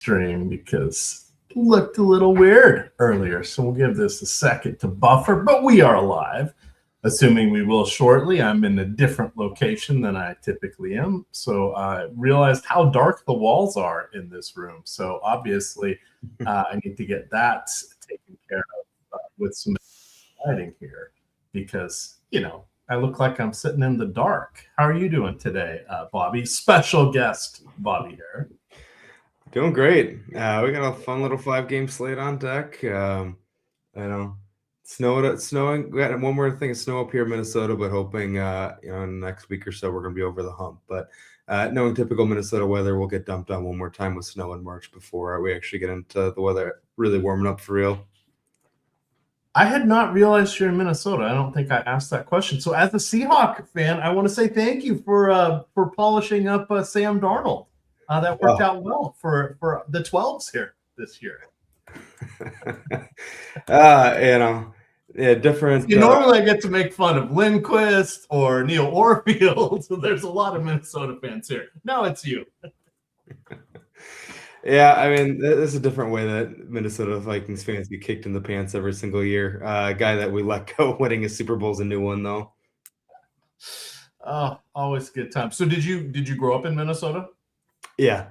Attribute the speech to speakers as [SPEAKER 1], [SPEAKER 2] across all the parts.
[SPEAKER 1] stream because it looked a little weird earlier. So we'll give this a second to buffer, but we are live, assuming we will shortly. I'm in a different location than I typically am. So I realized how dark the walls are in this room. So obviously I need to get that taken care of with some lighting here because, I look like I'm sitting in the dark. How are you doing today, Bobby? Special guest, Bobby here.
[SPEAKER 2] Doing great. We got a fun little 5-game slate on deck. Snowing. We got one more thing of snow up here in Minnesota, but hoping in the next week or so we're going to be over the hump. But knowing typical Minnesota weather, we'll get dumped on one more time with snow in March before we actually get into the weather really warming up for real.
[SPEAKER 1] I had not realized you're in Minnesota. I don't think I asked that question. So as a Seahawk fan, I want to say thank you for polishing up Sam Darnold. That worked out well for the 12s here this year.
[SPEAKER 2] Different.
[SPEAKER 1] Normally I get to make fun of Lindquist or Neil Orfield. So there's a lot of Minnesota fans here. Now it's you.
[SPEAKER 2] Yeah, I mean, there's a different way that Minnesota Vikings fans get kicked in the pants every single year. A guy that we let go winning a Super Bowl is a new one, though.
[SPEAKER 1] Oh, always a good time. So did you grow up in Minnesota?
[SPEAKER 2] Yeah.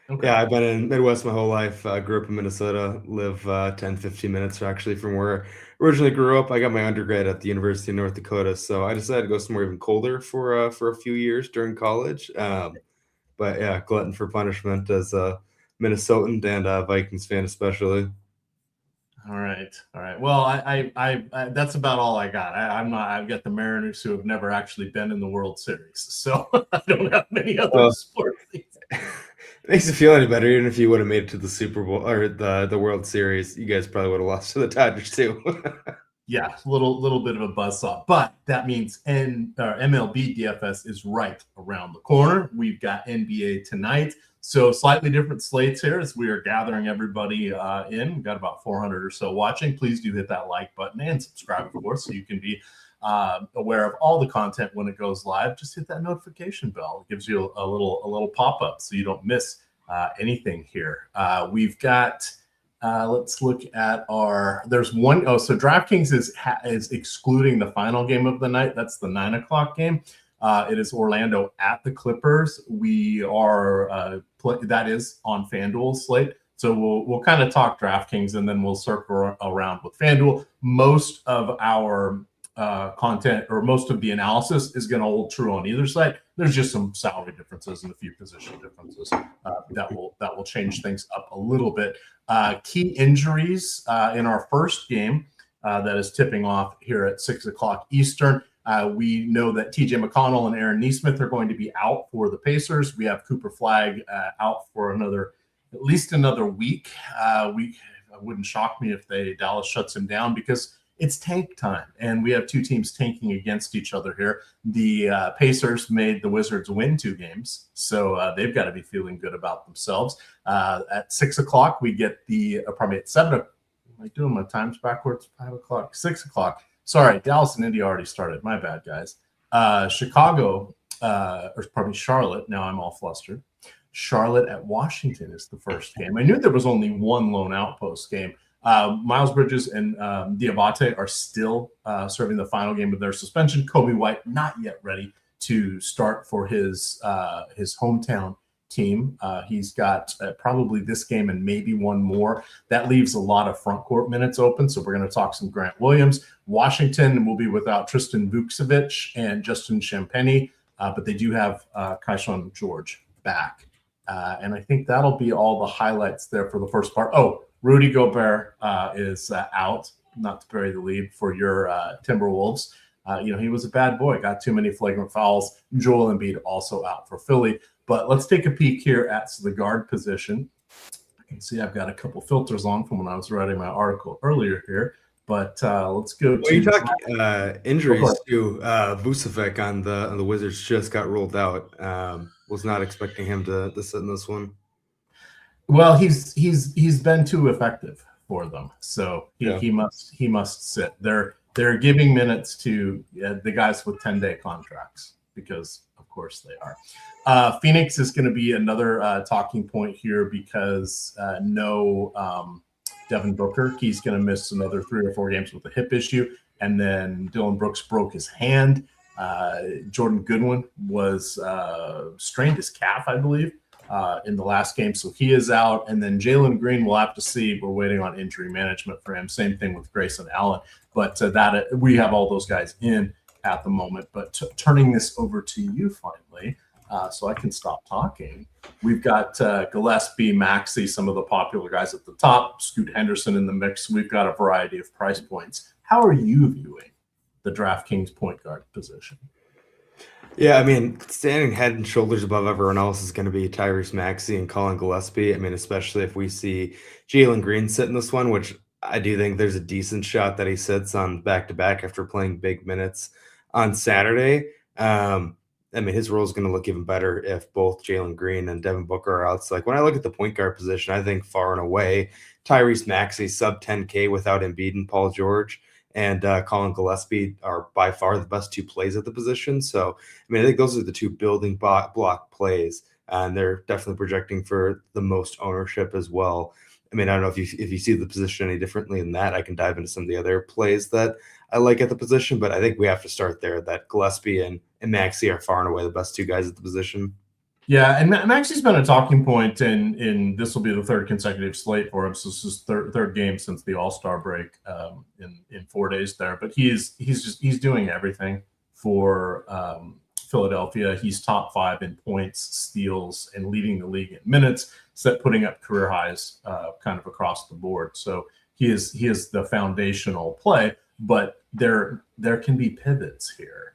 [SPEAKER 1] Okay.
[SPEAKER 2] Yeah, I've been in Midwest my whole life. Grew up in Minnesota, live 10, 15 minutes actually from where I originally grew up. I got my undergrad at the University of North Dakota, so I decided to go somewhere even colder for a few years during college. But yeah, glutton for punishment as a Minnesotan and Vikings fan especially.
[SPEAKER 1] All right. Well, I that's about all I got. I've got the Mariners who have never actually been in the World Series, so I don't have many other sports.
[SPEAKER 2] It makes you feel any better, even if you would have made it to the Super Bowl or the World Series, you guys probably would have lost to the Dodgers too.
[SPEAKER 1] Yeah, little bit of a buzzsaw, but that means MLB DFS is right around the corner. We've got NBA tonight, so slightly different slates here as we are gathering everybody in. We've got about 400 or so watching. Please do hit that like button and subscribe, of course, so you can be aware of all the content when it goes live. Just hit that notification bell. It gives you a little pop-up so you don't miss anything here. We've got. Let's look at there's one. So DraftKings is excluding the final game of the night. That's the 9:00 game. It is Orlando at the Clippers. We are that is on FanDuel slate. So we'll kind of talk DraftKings and then we'll circle around with FanDuel. Most of our content or most of the analysis is going to hold true on either side. There's just some salary differences and a few position differences that will change things up a little bit. Key injuries in our first game that is tipping off here at 6:00 Eastern. We know that TJ McConnell and Aaron Nesmith are going to be out for the Pacers. We have Cooper Flagg out for at least another week. It wouldn't shock me if Dallas shuts him down because it's tank time, and we have two teams tanking against each other here. The Pacers made the Wizards win 2 games, so they've got to be feeling good about themselves. At 6:00, we get probably at 7. Am I doing my times backwards? 5:00, 6:00. Sorry, Dallas and Indy already started. My bad, guys. Chicago, or probably Charlotte. Now I'm all flustered. Charlotte at Washington is the first game. I knew there was only one lone outpost game. Miles Bridges and Diabate are still serving the final game of their suspension. Kobe White not yet ready to start for his hometown team. He's got probably this game and maybe one more. That leaves a lot of front court minutes open, so we're going to talk some Grant Williams. Washington will be without Tristan Vukcevic and Justin Champagnie, but they do have Kaishan George back. And I think that'll be all the highlights there for the first part. Oh, Rudy Gobert is out, not to bury the lead for your Timberwolves. He was a bad boy, got too many flagrant fouls. Joel Embiid also out for Philly. But let's take a peek here at the guard position. I can see I've got a couple filters on from when I was writing my article earlier here. But let's go
[SPEAKER 2] to you talk injuries too. Vucevic on the Wizards just got ruled out. Was not expecting him to sit in this one.
[SPEAKER 1] Well, he's been too effective for them, so he must sit. They're giving minutes to the guys with 10-day contracts. because of course they are. Phoenix is going to be another talking point here because no Devin Booker. He's going to miss another 3 or 4 games with a hip issue. And then Dylan Brooks broke his hand. Jordan Goodwin was strained his calf, I believe, in the last game. So he is out. And then Jalen Green, we'll have to see. We're waiting on injury management for him. Same thing with Grayson Allen. But that we have all those guys in at the moment. But turning this over to you finally, so I can stop talking. We've got Gillespie, Maxey, some of the popular guys at the top, Scoot Henderson in the mix. We've got a variety of price points. How are you viewing the DraftKings point guard position?
[SPEAKER 2] Yeah, I mean, standing head and shoulders above everyone else is going to be Tyrese Maxey and Colin Gillespie. I mean, especially if we see Jalen Green sit in this one, which I do think there's a decent shot that he sits on back-to-back after playing big minutes on Saturday. I mean, his role is going to look even better if both Jalen Green and Devin Booker are out. So, like, when I look at the point guard position, I think far and away Tyrese Maxey sub 10K without Embiid and Paul George and Colin Gillespie are by far the best 2 plays at the position. So, I mean, I think those are the 2 building block plays, and they're definitely projecting for the most ownership as well. I mean, I don't know if you see the position any differently than that. I can dive into some of the other plays that I like at the position, but I think we have to start there, that Gillespie and Maxey are far and away the best 2 guys at the position.
[SPEAKER 1] Yeah, and Maxey's been a talking point in this will be the 3rd consecutive slate for him. So this is third game since the All-Star break in 4 days there. But he's doing everything for Philadelphia. He's top 5 in points, steals, and leading the league in minutes, putting up career highs kind of across the board. So he is the foundational play, but there can be pivots here.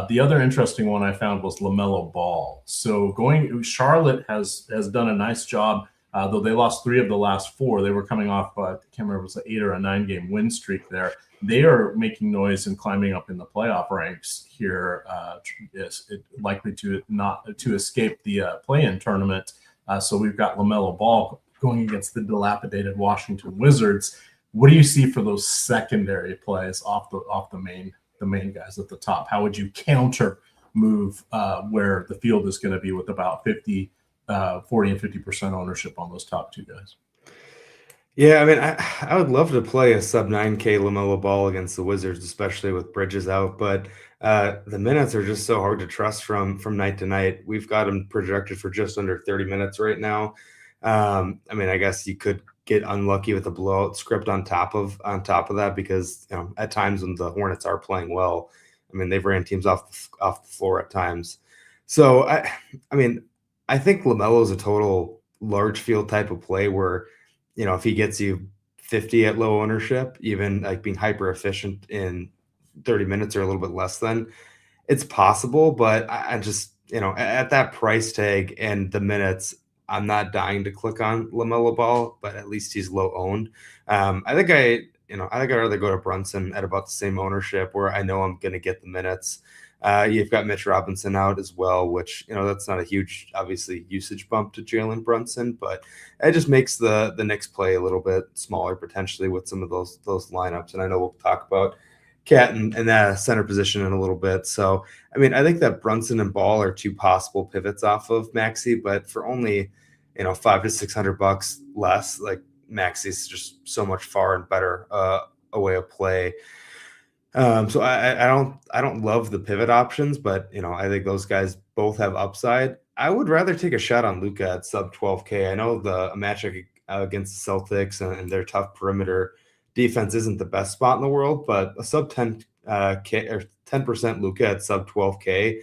[SPEAKER 1] The other interesting one I found was LaMelo Ball. So Charlotte has done a nice job, though they lost 3 of the last 4. They were coming off, I can't remember, it was an 8 or a 9 game win streak there. They are making noise and climbing up in the playoff ranks here, likely to escape the play-in tournament. So we've got LaMelo Ball going against the dilapidated Washington Wizards. What do you see for those secondary plays off the main guys at the top? How would you counter move where the field is going to be with about 40 and 50% ownership on those top 2 guys?
[SPEAKER 2] Yeah, I mean, I would love to play a sub 9K LaMelo Ball against the Wizards, especially with Bridges out, but the minutes are just so hard to trust from night to night. We've got him projected for just under 30 minutes right now. I mean, I guess you could get unlucky with a blowout script on top of that, because at times when the Hornets are playing well, I mean, they've ran teams off the floor at times. So I mean, I think LaMelo is a total large field type of play where if he gets you 50 at low ownership, even like being hyper efficient in 30 minutes or a little bit less than, it's possible. But I just at that price tag and the minutes, I'm not dying to click on LaMelo Ball, but at least he's low owned. I think I'd rather go to Brunson at about the same ownership where I know I'm going to get the minutes. You've got Mitch Robinson out as well, which that's not a huge, obviously, usage bump to Jalen Brunson, but it just makes the Knicks play a little bit smaller potentially with some of those lineups. And I know we'll talk about Cat and that center position in a little bit. So I mean, I think that Brunson and Ball are 2 possible pivots off of Maxey, but for only $500 to $600 less, like Maxey's just so much far and better a way of play. So I don't love the pivot options, but I think those guys both have upside. I would rather take a shot on Luka at sub 12K. I know a matchup against the Celtics and their tough perimeter defense isn't the best spot in the world, but a sub 10K or 10% Luka at sub 12K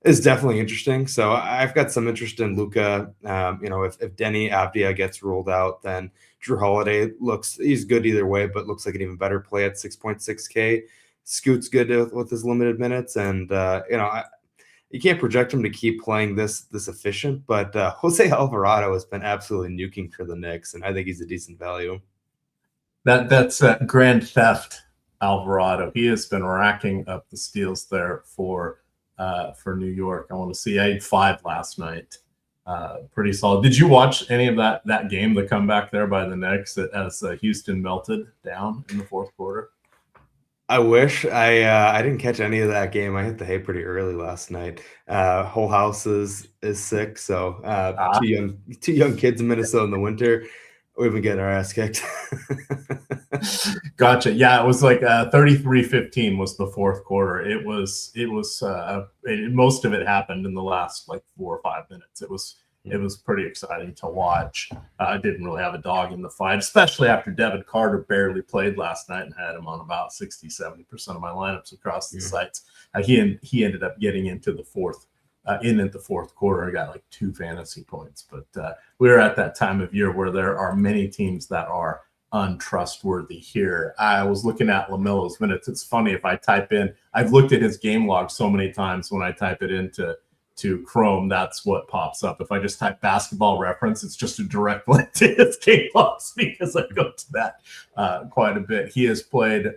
[SPEAKER 2] is definitely interesting. So I've got some interest in Luka. If Denny Avdia gets ruled out, then Drew Holiday he's good either way, but looks like an even better play at 6.6K. Scoot's good with his limited minutes, and you can't project him to keep playing this efficient. But Jose Alvarado has been absolutely nuking for the Knicks, and I think he's a decent value.
[SPEAKER 1] That's Grand Theft Alvarado. He has been racking up the steals there for New York. I want to see. I had 5 last night. Pretty solid. Did you watch any of that game, the comeback there by the Knicks as Houston melted down in the 4th quarter?
[SPEAKER 2] I wish I didn't catch any of that game. I hit the hay pretty early last night. Whole house is sick, so two young kids in Minnesota in the winter. We've been getting our ass kicked.
[SPEAKER 1] Gotcha. Yeah, it was like 33-15 was the fourth quarter. It was most of it happened in the last like 4 or 5 minutes. It was pretty exciting to watch. I didn't really have a dog in the fight, especially after Devin Carter barely played last night and had him on about 60-70% of my lineups across the sites. He ended up getting into the fourth quarter and got like 2 fantasy points. But we're at that time of year where there are many teams that are untrustworthy here. I was looking at LaMelo's minutes. It's funny if I type in, I've looked at his game log so many times when I type it into Chrome, that's what pops up. If I just type basketball reference, it's just a direct link to his game logs because I go to that quite a bit. He has played,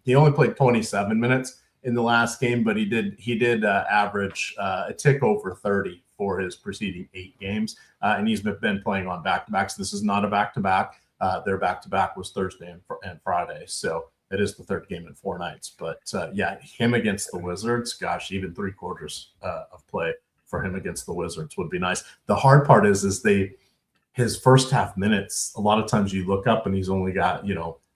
[SPEAKER 1] he only played 27 minutes in the last game, but he did average a tick over 30 for his preceding 8 games. And he's been playing on back-to-backs. This is not a back-to-back. Their back-to-back was Thursday and Friday. So it is the third game in 4 nights. But yeah, him against the Wizards, gosh, even 3 quarters of play for him against the Wizards would be nice. The hard part is his first half minutes, a lot of times you look up and he's only got,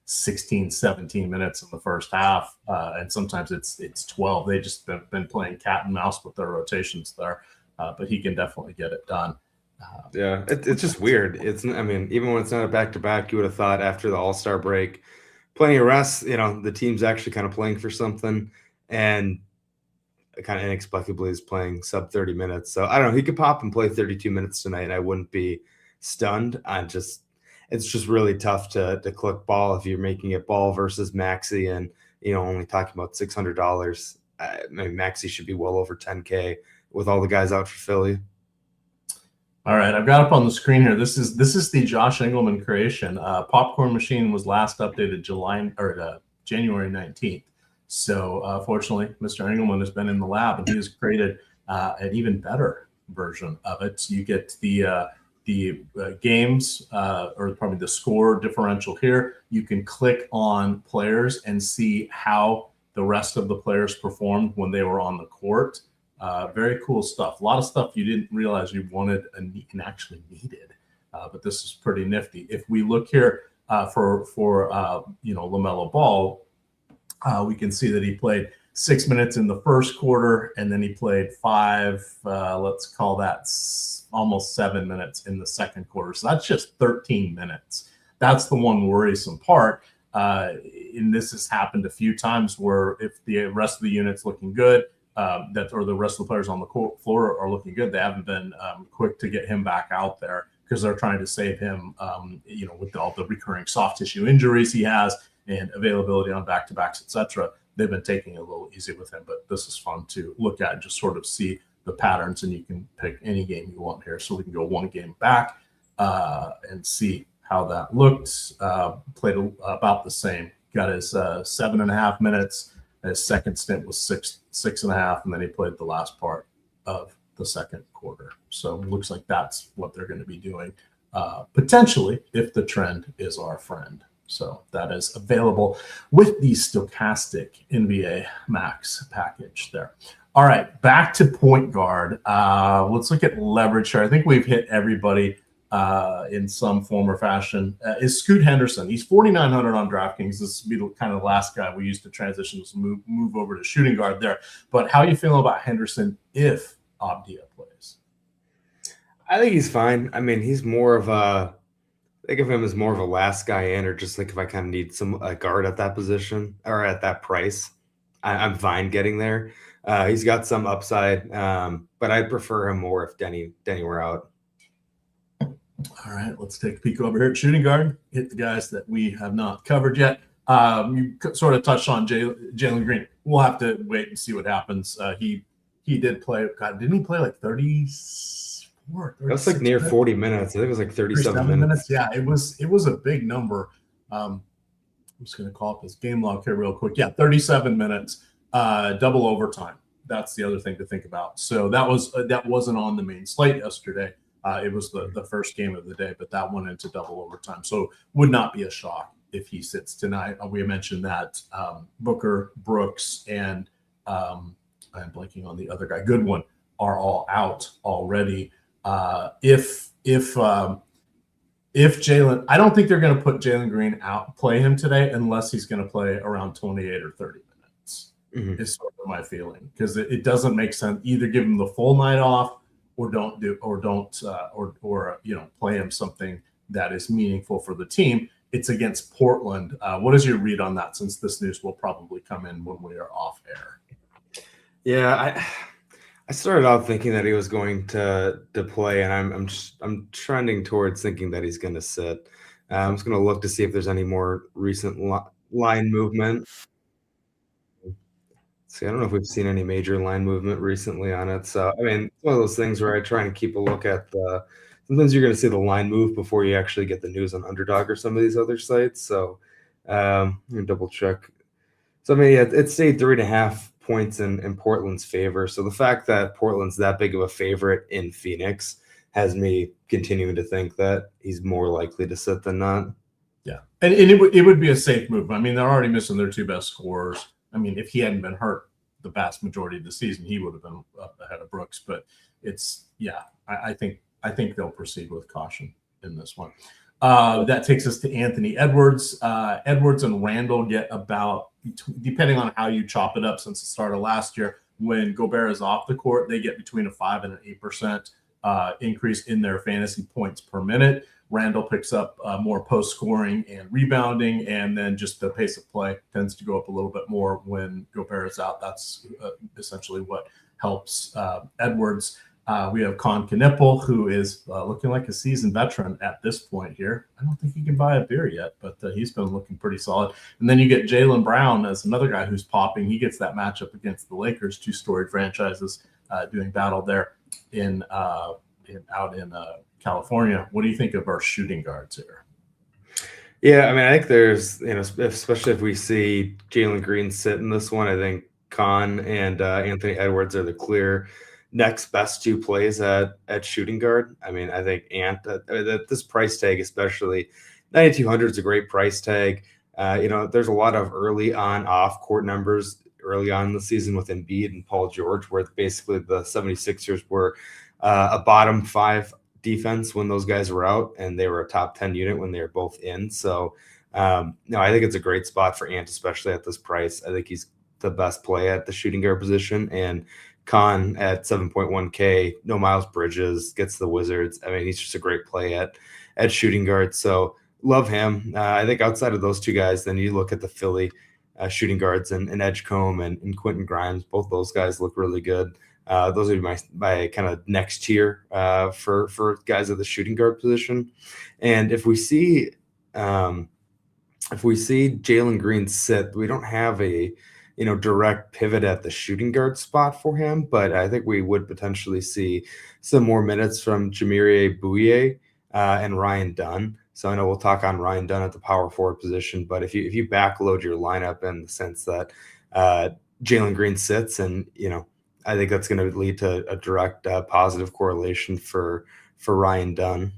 [SPEAKER 1] 16, 17 minutes in the first half. And sometimes it's 12. They just been playing cat and mouse with their rotations there. But he can definitely get it done.
[SPEAKER 2] Yeah, it's just weird. Even when it's not a back-to-back, you would have thought after the All-Star break, plenty of rest, the team's actually kind of playing for something, and kind of inexplicably is playing sub 30 minutes. So I don't know, he could pop and play 32 minutes tonight, and I wouldn't be stunned. It's just really tough to click ball if you're making it ball versus Maxi, and only talking about $600. Maxi should be well over 10K with all the guys out for Philly.
[SPEAKER 1] All right, I've got up on the screen here. This is the Josh Engelman creation. Popcorn Machine was last updated January 19th. So fortunately, Mr. Engelman has been in the lab, and he has created an even better version of it. So you get the games, or probably the score differential here. You can click on players and see how the rest of the players performed when they were on the court. Very cool stuff. A lot of stuff you didn't realize you wanted and actually needed, but this is pretty nifty. If we look here for LaMelo Ball, we can see that he played 6 minutes in the first quarter, and then he played 5. Let's call that almost 7 minutes in the second quarter. So that's just 13 minutes. That's the one worrisome part. And this has happened a few times where if the rest of the unit's looking good, or the rest of the players on the floor are looking good, they haven't been quick to get him back out there because they're trying to save him, with all the recurring soft tissue injuries he has and availability on back-to-backs, etc. They've been taking it a little easy with him, but this is fun to look at and just sort of see the patterns, and you can pick any game you want here. So we can go one game back and see how that looked. Played about the same. Got his 7.5 minutes. His second stint was 6.5, and then he played the last part of the second quarter. So it looks like that's what they're going to be doing, potentially, if the trend is our friend. So that is available with the Stokastic NBA Max package there. All right, back to point guard. Let's look at leverage here. I think we've hit everybody in some form or fashion. Is Scoot Henderson. He's 4,900 on DraftKings. This would be the kind of last guy we used to transition to move over to shooting guard there. But how are you feeling about Henderson if Abdia plays?
[SPEAKER 2] I think he's fine. He's more of a – think of him as more of a last guy in, or just like if I kind of need some guard at that position or at that price, I'm fine getting there. He's got some upside, but I'd prefer him more if Denny were out.
[SPEAKER 1] All right, let's take a peek over here at shooting guard. Hit the guys that we have not covered yet. You sort of touched on Jalen Green. We'll have to wait and see what happens. He did play. God, didn't he play like 34?
[SPEAKER 2] That's like near 40 minutes. I think it was like 37 minutes.
[SPEAKER 1] Yeah, it was a big number. I'm just going to call up his game log here real quick. Yeah, 37 minutes, double overtime. That's the other thing to think about. So that wasn't on the main slate yesterday. It was the first game of the day, but that went into double overtime. So would not be a shock if he sits tonight. We mentioned that Booker, Brooks, and I'm blanking on the other guy, Goodwin, are all out already. If Jalen, I don't think they're going to put Jalen Green out, play him today, unless he's going to play around 28 or 30 minutes. Is sort of my feeling, because it doesn't make sense. Either give him the full night off, or don't play him something that is meaningful for the team. It's against Portland. What is your read on that, since this news will probably come in when we are off air?
[SPEAKER 2] Yeah, I started out thinking that he was going to play, and I'm trending towards thinking that he's going to sit. I'm just going to look to see if there's any more recent line movement. See, I don't know if we've seen any major line movement recently on it. So, I mean, it's one of those things where I try and keep a look at sometimes you're going to see the line move before you actually get the news on Underdog or some of these other sites. So, I'm going to double check. So, I mean, it stayed 3.5 points in Portland's favor. So the fact that Portland's that big of a favorite in Phoenix has me continuing to think that he's more likely to sit than not.
[SPEAKER 1] Yeah, and it would be a safe move. I mean, they're already missing their 2 best scorers. I mean, if he hadn't been hurt the vast majority of the season, he would have been up ahead of Brooks. But I think they'll proceed with caution in this one. That takes us to Anthony Edwards. Edwards and Randall get about, depending on how you chop it up since the start of last year, when Gobert is off the court, they get between a 5 and an 8% increase in their fantasy points per minute. Randall picks up more post scoring and rebounding, and then just the pace of play tends to go up a little bit more when Gobert is out. That's essentially what helps Edwards. We have Con Knipple, who is looking like a seasoned veteran at this point here. I don't think he can buy a beer yet, but he's been looking pretty solid. And then you get Jaylen Brown as another guy who's popping. He gets that matchup against the Lakers, 2 storied franchises doing battle there out in California. What do you think of our shooting guards here?
[SPEAKER 2] Yeah, I mean, I think there's, especially if we see Jalen Green sit in this one, I think Con and Anthony Edwards are the clear next best 2 plays at shooting guard. I mean, I think Ant at this price tag, especially 9,200 is a great price tag. There's a lot of early on off court numbers early on in the season with Embiid and Paul George, where basically the 76ers were a bottom 5 defense when those guys were out, and they were a top 10 unit when they were both in. So, I think it's a great spot for Ant, especially at this price. I think he's the best play at the shooting guard position, and Con at 7.1K, no Miles Bridges, gets the Wizards. I mean, he's just a great play at shooting guard. So love him. I think outside of those 2 guys, then you look at the Philly shooting guards and Edgecombe and Quentin Grimes. Both those guys look really good. Those would be my kind of next tier for guys at the shooting guard position. And if we see Jalen Green sit, we don't have a direct pivot at the shooting guard spot for him, but I think we would potentially see some more minutes from Jamiria Bouye and Ryan Dunn. So I know we'll talk on Ryan Dunn at the power forward position, but if you backload your lineup in the sense that Jalen Green sits, and I think that's going to lead to a direct positive correlation for Ryan Dunn.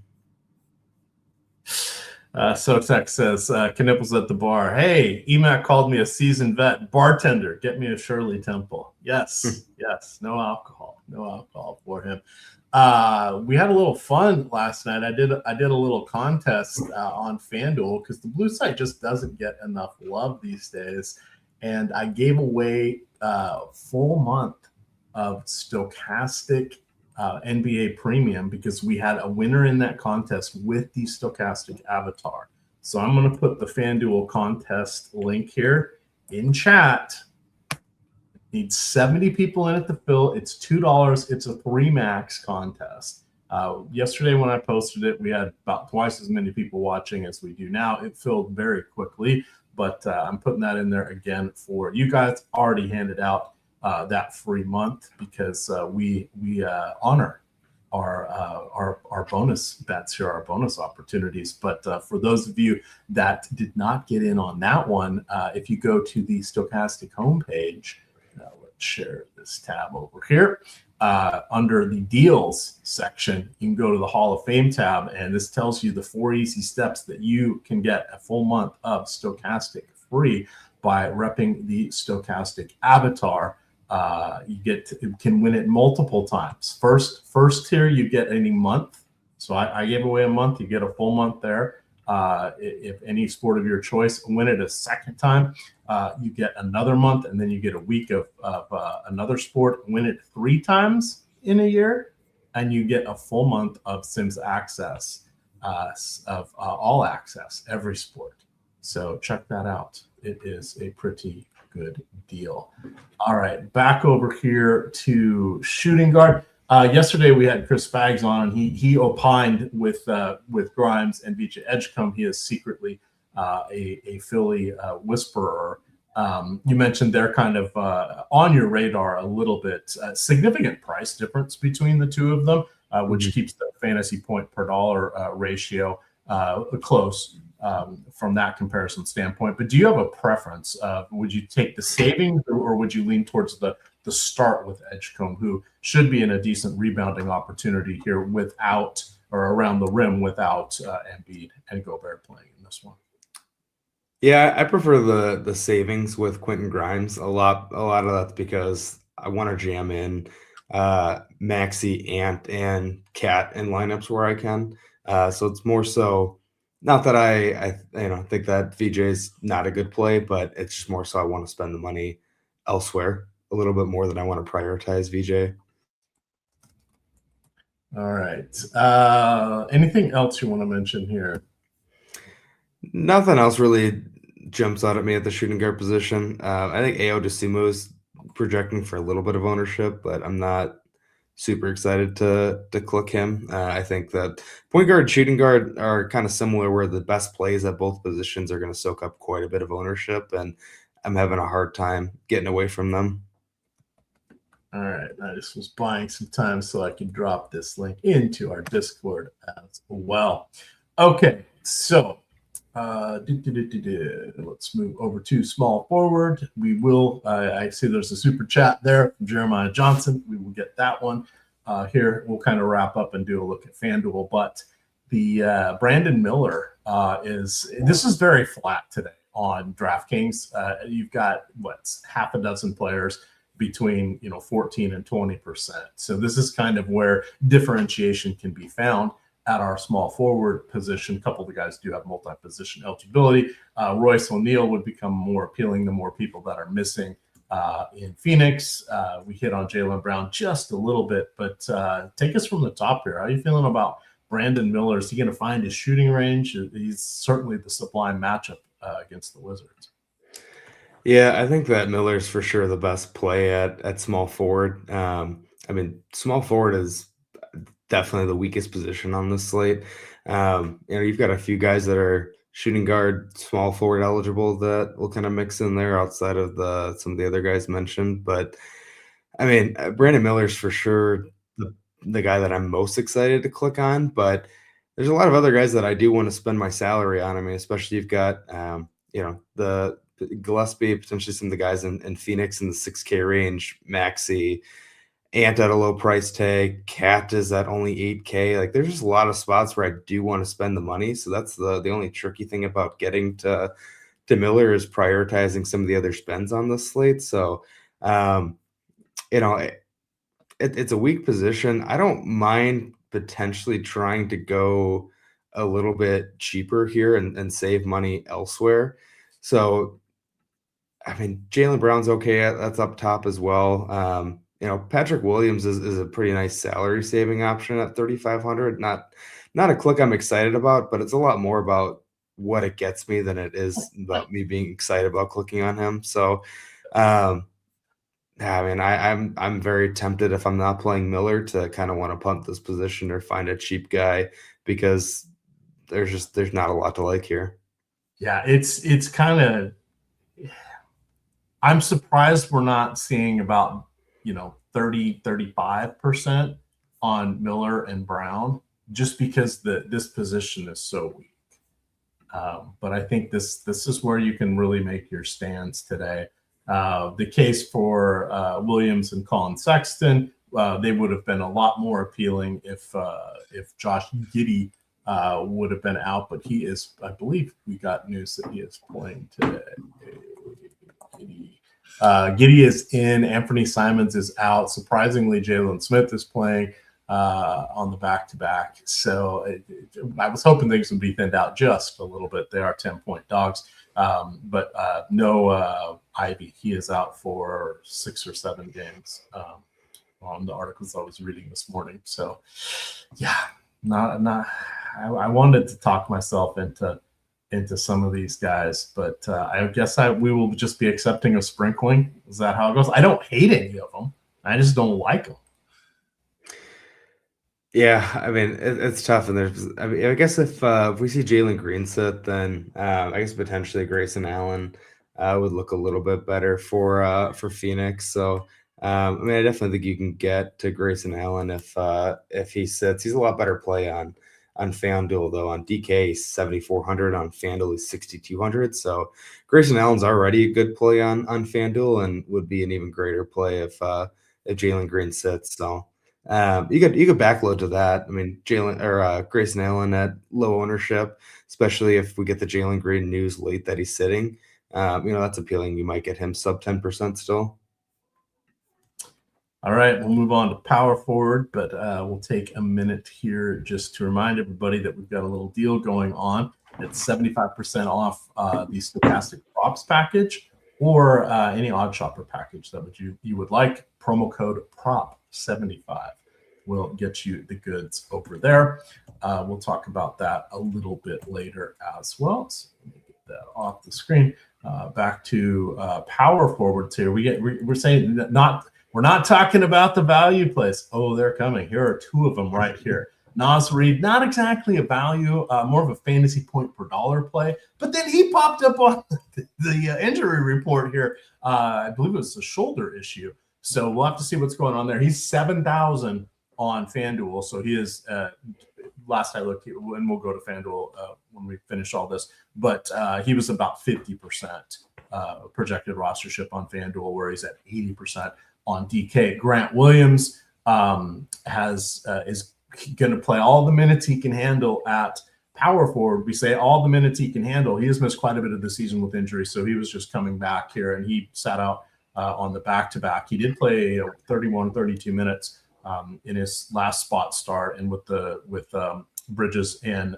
[SPEAKER 1] So Tech says, Knipple's at the bar. Hey, Emac called me a seasoned vet. Bartender, get me a Shirley Temple. Yes, yes. No alcohol for him. We had a little fun last night. I did a little contest on FanDuel, because the blue site just doesn't get enough love these days. And I gave away a full month of Stokastic NBA Premium, because we had a winner in that contest with the Stokastic avatar. So I'm going to put the FanDuel contest link here in chat. Needs 70 people in it to fill. It's $2. It's a 3-max contest. Yesterday when I posted it, we had about twice as many people watching as we do now. It filled very quickly, but I'm putting that in there again for you guys. Already handed out that free month, because we honor our bonus bets here, our bonus opportunities. But for those of you that did not get in on that one, if you go to the Stokastic homepage, let's share this tab over here. under the deals section, you can go to the Hall of Fame tab, and this tells you the 4 easy steps that you can get a full month of Stokastic free by repping the Stokastic avatar. You can win it multiple times. First tier, you get any month. So I gave away a month. You get a full month there. If any sport of your choice, win it a second time, you get another month, and then you get a week of another sport. Win it 3 times in a year, and you get a full month of Sims access, of all access, every sport. So check that out. It is a pretty good deal. All right, back over here to shooting guard. Yesterday we had Chris Spags on, and he opined with Grimes and VJ Edgecombe. He is secretly a Philly whisperer. You mentioned they're kind of on your radar a little bit. Significant price difference between the two of them, which keeps the fantasy point per dollar ratio close from that comparison standpoint. But do you have a preference? Would you take the savings, or would you lean towards the start with Edgecombe, who should be in a decent rebounding opportunity here without, or around the rim without Embiid and Gobert playing in this one?
[SPEAKER 2] Yeah, I prefer the savings with Quentin Grimes a lot. A lot of that's because I want to jam in Maxey, Ant, and Cat in lineups where I can. So it's more so, not that I think that VJ is not a good play, but it's just more so I want to spend the money elsewhere a little bit more than I want to prioritize VJ.
[SPEAKER 1] All right. Anything else you want to mention here?
[SPEAKER 2] Nothing else really jumps out at me at the shooting guard position. I think Ao Decimu is projecting for a little bit of ownership, but I'm not super excited to click him. I think that point guard, shooting guard are kind of similar, where the best plays at both positions are going to soak up quite a bit of ownership, and I'm having a hard time getting away from them.
[SPEAKER 1] All right, I just was buying some time so I could drop this link into our Discord as well. Okay, so let's move over to small forward. We will, I see there's a super chat there from Jeremiah Johnson. We will get that one here. We'll kind of wrap up and do a look at FanDuel, but the Brandon Miller this is very flat today on DraftKings. You've got half a dozen players between 14 and 20%. So this is kind of where differentiation can be found at our small forward position. A couple of the guys do have multi-position eligibility. Royce O'Neal would become more appealing the more people that are missing in Phoenix. We hit on Jaylen Brown just a little bit, but take us from the top here. How are you feeling about Brandon Miller? Is he going to find his shooting range? He's certainly the sublime matchup against the Wizards.
[SPEAKER 2] Yeah, I think that Miller's for sure the best play at small forward. Small forward is definitely the weakest position on this slate. You've got a few guys that are shooting guard, small forward eligible that will kind of mix in there outside of some of the other guys mentioned. But Brandon Miller's for sure the guy that I'm most excited to click on. But there's a lot of other guys that I do want to spend my salary on. Especially you've got the Gillespie, potentially some of the guys in Phoenix in the 6K range, Maxey, Ant at a low price tag, Cat is at only 8K. Like, there's just a lot of spots where I do want to spend the money. So that's the only tricky thing about getting to Miller, is prioritizing some of the other spends on the slate. So, it's a weak position. I don't mind potentially trying to go a little bit cheaper here and save money elsewhere. So, Jaylen Brown's okay. That's up top as well. Patrick Williams is a pretty nice salary saving option at 3,500. Not a click I'm excited about, but it's a lot more about what it gets me than it is about me being excited about clicking on him. So, I'm very tempted, if I'm not playing Miller, to kind of want to punt this position or find a cheap guy, because there's not a lot to like here.
[SPEAKER 1] Yeah, it's kind of, I'm surprised we're not seeing about 30-35% on Miller and Brown, just because this position is so weak. But I think this is where you can really make your stands today. The case for Williams and Colin Sexton, they would have been a lot more appealing if Josh Giddey would have been out, but he is, I believe we got news that he is playing today. Giddey is in. Anthony Simons is out. Surprisingly, Jalen Smith is playing on the back-to-back. So I was hoping things would be thinned out just a little bit. They are 10-point dogs. But no Ivy. He is out for 6 or 7 games on the articles I was reading this morning. So, yeah, I wanted to talk myself into some of these guys, but I guess we will just be accepting a sprinkling. Is that how it goes? I don't hate any of them. I just don't like them.
[SPEAKER 2] Yeah, I mean it's tough, and I guess if we see Jalen Green sit, then I guess potentially Grayson Allen would look a little bit better for Phoenix. So I mean, I definitely think you can get to Grayson Allen if he sits. He's a lot better play on FanDuel though. On DK, he's 7,400. On FanDuel, he's 6,200. So Grayson Allen's already a good play on FanDuel, and would be an even greater play if Jalen Green sits. So. You could backload to that. I mean, Grayson Allen at low ownership, especially if we get the Jalen Green news late that he's sitting. That's appealing. You might get him sub 10% still.
[SPEAKER 1] All right, we'll move on to power forward, but we'll take a minute here just to remind everybody that we've got a little deal going on. It's 75% off the Stokastic props package or any odd shopper package that you would like. Promo code PROP75 will get you the goods over there. We'll talk about that a little bit later as well. So let me get that off the screen. Back to power forwards here. We're saying that we're not talking about the value plays. Oh, they're coming. Here are 2 of them right here. Naz Reid, not exactly a value, more of a fantasy point per dollar play, but then he popped up on the injury report here. I believe it was a shoulder issue. So we'll have to see what's going on there. He's 7,000 on FanDuel. So he is, last I looked, and we'll go to FanDuel when we finish all this, but he was about 50% projected rostership on FanDuel, where he's at 80% on DK. Grant Williams is going to play all the minutes he can handle at power forward. We say all the minutes he can handle. He has missed quite a bit of the season with injury, so he was just coming back here, and he sat out on the back-to-back. He did play 31, 32 minutes in his last spot start, and with Bridges and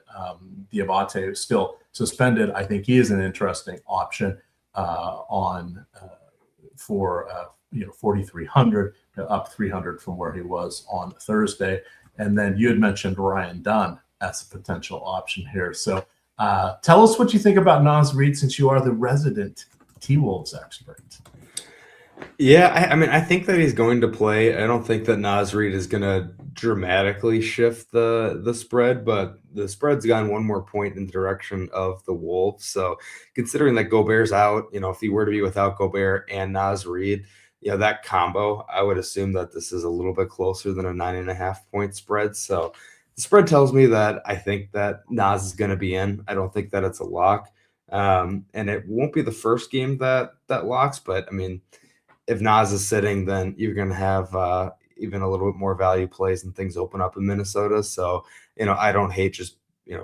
[SPEAKER 1] Diabate still suspended, I think he is an interesting option for 4,300, up 300 from where he was on Thursday. And then you had mentioned Ryan Dunn as a potential option here. So tell us what you think about Naz Reid, since you are the resident T-Wolves expert.
[SPEAKER 2] Yeah, I mean, I think that he's going to play. I don't think that Naz Reid is going to dramatically shift the spread, but the spread's gone 1 more point in the direction of the Wolves. So considering that Gobert's out, if he were to be without Gobert and Naz Reid, that combo, I would assume that this is a little bit closer than a 9.5 point spread. So the spread tells me that I think that Naz is going to be in. I don't think that it's a lock. And it won't be the first game that locks, but I mean, if Naz is sitting, then you're going to have even a little bit more value plays and things open up in Minnesota. So, I don't hate just,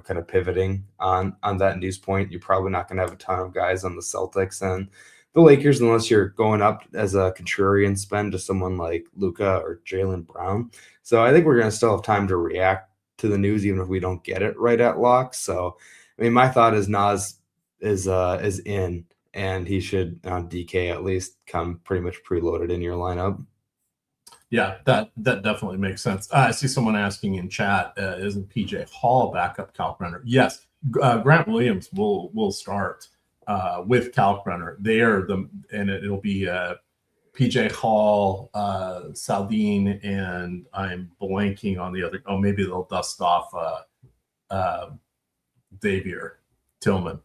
[SPEAKER 2] kind of pivoting on that news point. You're probably not going to have a ton of guys on the Celtics and the Lakers unless you're going up as a contrarian spend to someone like Luka or Jaylen Brown. So I think we're going to still have time to react to the news, even if we don't get it right at lock. So, I mean, my thought is Naz is in, and he should on DK at least come pretty much preloaded in your lineup.
[SPEAKER 1] Yeah, that definitely makes sense. I see someone asking in chat, isn't PJ Hall backup Kalkbrenner? Yes, Grant Williams will start with Kalkbrenner. It'll be PJ Hall, Saldine, and I'm blanking on the other. Oh, maybe they'll dust off Xavier Tillman.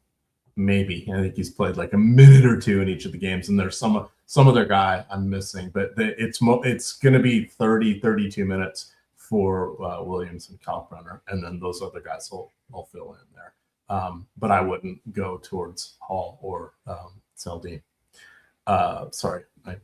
[SPEAKER 1] Maybe. I think he's played like a minute or 2 in each of the games, and there's some other guy I'm missing, but it's going to be 30, 32 minutes for Williams and Kalkbrenner, and then those other guys will fill in there. But I wouldn't go towards Hall or Saldine. Sorry, I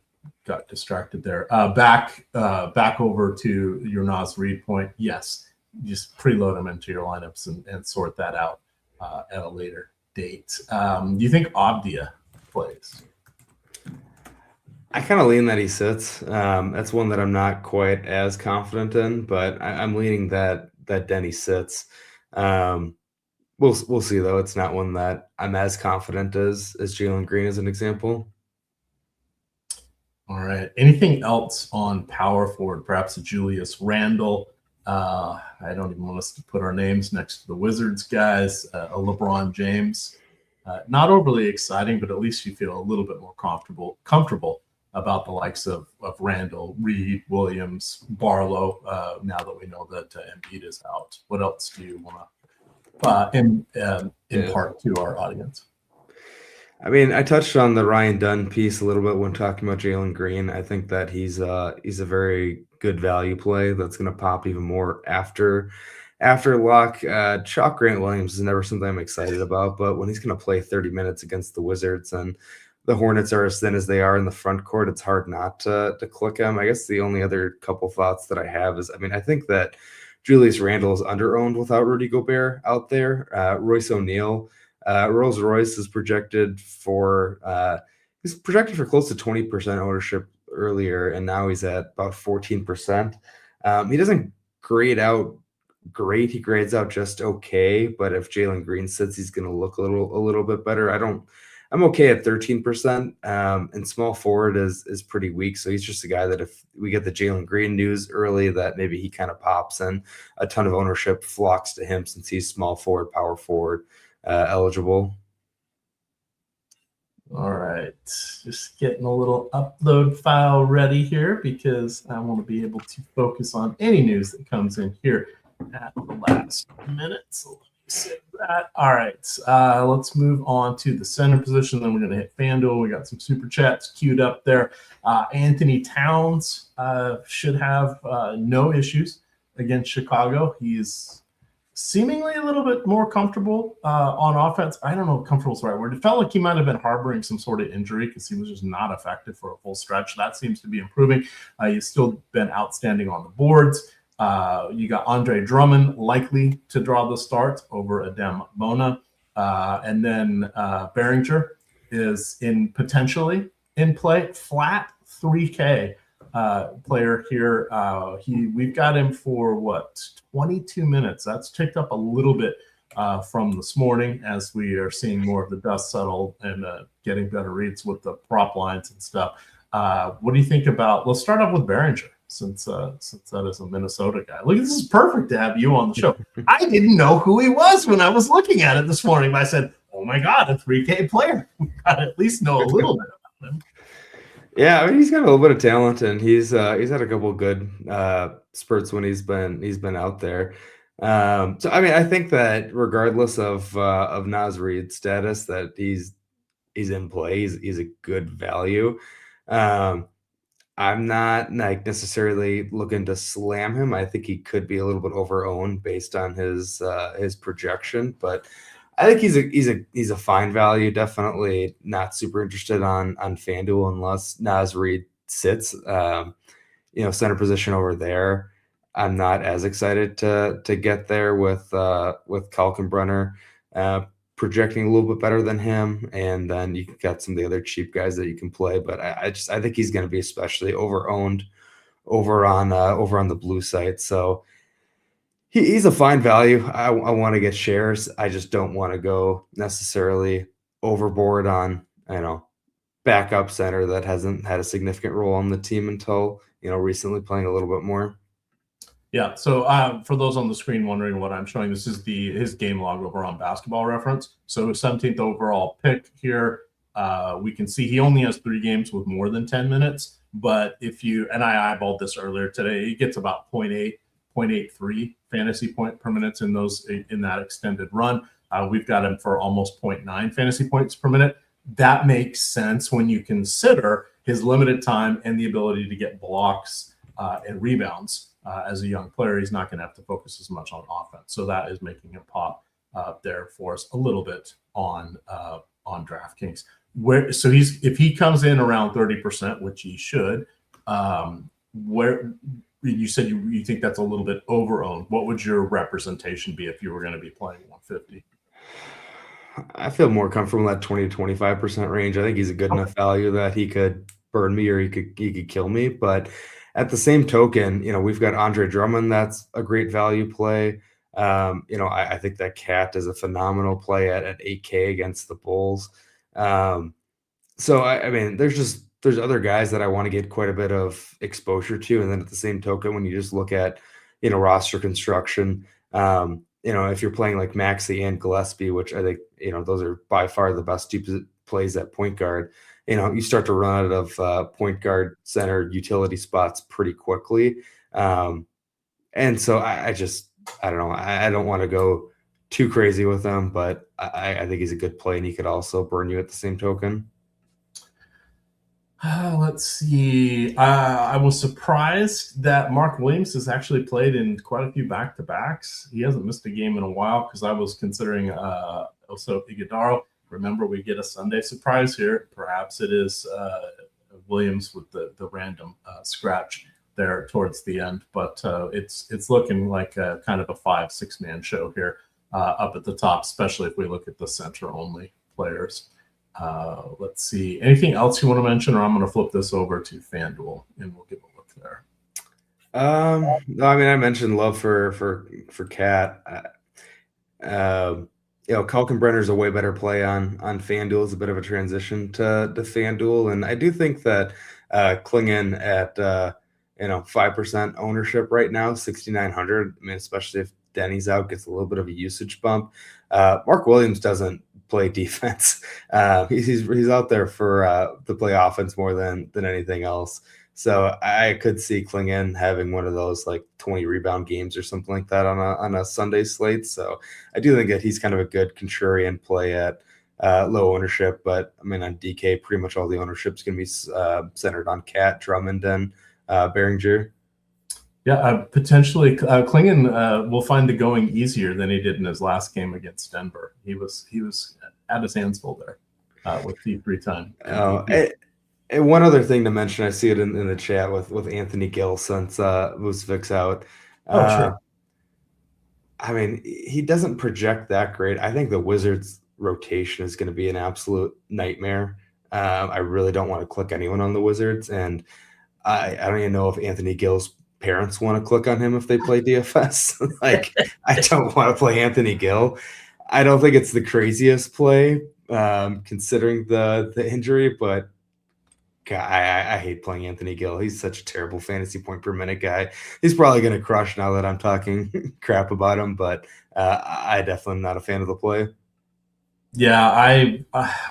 [SPEAKER 1] got distracted there. Back over to your Nas Reed point. Yes, just preload them into your lineups and sort that out at a later date. Do you think Obdia plays?
[SPEAKER 2] I kind of lean that he sits. That's one that I'm not quite as confident in, but I'm leaning that Denny sits. We'll see though. It's not one that I'm as confident as Jalen Green as an example.
[SPEAKER 1] All right. Anything else on power forward? Perhaps a Julius Randle. I don't even want us to put our names next to the Wizards guys. A LeBron James. Not overly exciting, but at least you feel a little bit more comfortable about the likes of Randall, Reed, Williams, Barlow. Now that we know that Embiid is out, what else do you want to impart to our audience?
[SPEAKER 2] I mean, I touched on the Ryan Dunn piece a little bit when talking about Jalen Green. I think that he's a very good value play that's going to pop even more after Locke. Chalk Grant Williams is never something I'm excited about, but when he's going to play 30 minutes against the Wizards and the Hornets are as thin as they are in the front court, it's hard not to click him. I guess the only other couple thoughts that I have is, I mean, I think that Julius Randle is under-owned without Rudy Gobert out there. Royce O'Neal, Rolls Royce is projected for close to 20% ownership earlier, and now he's at about 14%. He doesn't grade out great. He grades out just okay, but if Jalen Green sits, he's going to look a little bit better. I'm okay at 13%. And small forward is pretty weak, so he's just a guy that if we get the Jalen Green news early, that maybe he kind of pops and a ton of ownership flocks to him since he's small forward, power forward eligible.
[SPEAKER 1] All right, just getting a little upload file ready here because I want to be able to focus on any news that comes in here at the last minute. So let me save that. All right, let's move on to the center position. Then we're going to hit FanDuel. We got some super chats queued up there. Anthony Towns should have no issues against Chicago. He's seemingly a little bit more comfortable on offense. I don't know if comfortable is the right word. It felt like he might have been harboring some sort of injury because he was just not effective for a full stretch. That seems to be improving. He's still been outstanding on the boards. You got Andre Drummond likely to draw the start over Adem Bona. And then Behringer is potentially in play. Flat 3K player here. We've got him for 22 minutes. That's ticked up a little bit from this morning as we are seeing more of the dust settle and getting better reads with the prop lines and stuff. What do you think about? Let's start off with Behringer since that is a Minnesota guy. Look, this is perfect to have you on the show. I didn't know who he was when I was looking at it this morning. But I said, "Oh my God, a 3K player! We got to at least know a little bit about him."
[SPEAKER 2] Yeah, I mean, he's got a little bit of talent, and he's had a couple of good spurts when he's been out there. So I mean, I think that regardless of Naz Reid's status, that he's in play. He's a good value. I'm not necessarily looking to slam him. I think he could be a little bit over-owned based on his projection, but I think he's a fine value. Definitely not super interested on FanDuel unless Naz Reid sits. Center position over there. I'm not as excited to get there with Kalkenbrunner projecting a little bit better than him, and then you got some of the other cheap guys that you can play. But I think he's going to be especially over-owned over on the blue site. So he's a fine value. I want to get shares. I just don't want to go necessarily overboard on backup center that hasn't had a significant role on the team until recently playing a little bit more.
[SPEAKER 1] Yeah, so for those on the screen wondering what I'm showing, this is his game log over on Basketball Reference. So 17th overall pick here. We can see he only has 3 games with more than 10 minutes. But I eyeballed this earlier today, he gets about 0.83 fantasy point per minute in that extended run. We've got him for almost 0.9 fantasy points per minute. That makes sense when you consider his limited time and the ability to get blocks and rebounds. As a young player, he's not going to have to focus as much on offense. So that is making him pop there for us a little bit on DraftKings. So if he comes in around 30%, which he should, where you said you think that's a little bit over-owned. What would your representation be if you were going to be playing 150?
[SPEAKER 2] I feel more comfortable in that 20 to 25% range. I think he's a good enough value that he could burn me or he could kill me. But at the same token, we've got Andre Drummond. That's a great value play. I think that Cat is a phenomenal play at 8K against the Bulls. So I mean, there's other guys that I want to get quite a bit of exposure to. And then at the same token, when you just look at, roster construction, if you're playing like Maxey and Gillespie, which I think, those are by far the best two plays at point guard, you start to run out of point guard center utility spots pretty quickly. And so I don't know. I don't want to go too crazy with him, but I think he's a good play and he could also burn you at the same token.
[SPEAKER 1] Let's see. I was surprised that Mark Williams has actually played in quite a few back-to-backs. He hasn't missed a game in a while because I was considering also Iguodala. Remember, we get a Sunday surprise here. Perhaps it is Williams with the random scratch there towards the end, but it's looking like kind of a 5-6 man show here up at the top, especially if we look at the center-only players. Let's see. Anything else you want to mention, or I'm going to flip this over to FanDuel and we'll give a look there.
[SPEAKER 2] No, I mean, I mentioned love for Cat. Kalkenbrenner's a way better play on FanDuel. Is a bit of a transition to FanDuel, and I do think that Klingon at 5% ownership right now, 6,900. I mean, especially if Denny's out, gets a little bit of a usage bump. Mark Williams doesn't play defense. He's out there for to play offense more than anything else. So I could see Klingon having one of those like 20 rebound games or something like that on a Sunday slate. So I do think that he's kind of a good contrarian play at low ownership. But I mean, on DK, pretty much all the ownership's going to be centered on Cat, Drummond, and Behringer.
[SPEAKER 1] Yeah, potentially Klingon will find the going easier than he did in his last game against Denver. He was at his hands full there with the 3-time.
[SPEAKER 2] And one other thing to mention, I see it in the chat with Anthony Gill since Vucevic's out.
[SPEAKER 1] Sure.
[SPEAKER 2] I mean, he doesn't project that great. I think the Wizards' rotation is going to be an absolute nightmare. I really don't want to click anyone on the Wizards, and I don't even know if Anthony Gill's parents want to click on him if they play DFS. I don't want to play Anthony Gill. I don't think it's the craziest play considering the injury, but God, I hate playing Anthony Gill. He's such a terrible fantasy point per minute guy. He's probably going to crush now that I'm talking crap about him, but I definitely am not a fan of the play.
[SPEAKER 1] Yeah,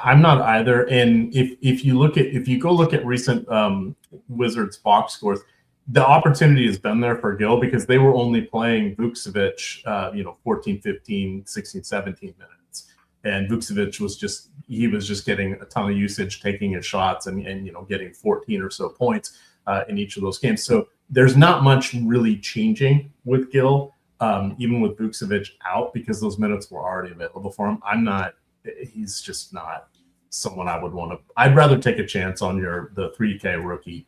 [SPEAKER 1] I'm not either. And if you go look at recent Wizards box scores, the opportunity has been there for Gill because they were only playing Vucevic, 14, 15, 16, 17 minutes. And Vucevic was just getting a ton of usage, taking his shots and getting 14 or so points in each of those games. So there's not much really changing with Gill, even with Vucevic out, because those minutes were already available for him. He's just not someone I would want to. I'd rather take a chance on the 3K rookie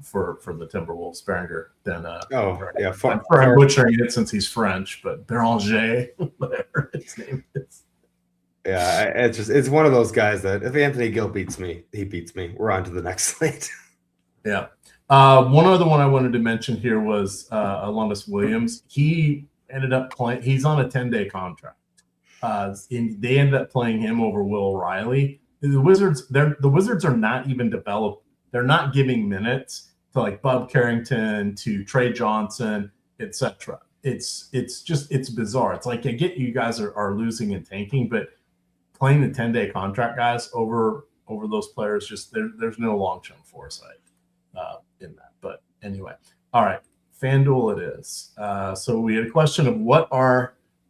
[SPEAKER 1] for the Timberwolves, Behringer, than I'm butchering it since he's French, but Beranger, whatever his name is.
[SPEAKER 2] Yeah, it's one of those guys that if Anthony Gill beats me, he beats me. We're on to the next slate.
[SPEAKER 1] Yeah. One other one I wanted to mention here was Alonus Williams. He ended up playing. He's on a 10-day contract. They ended up playing him over Will Riley. The Wizards are not even developed. They're not giving minutes to like Bub Carrington, to Trey Johnson, etc. It's bizarre. It's like I get you guys are losing and tanking, but playing the 10-day contract guys over those players, just there's no long-term foresight in that. But anyway, all right, FanDuel it is. So we had a question of let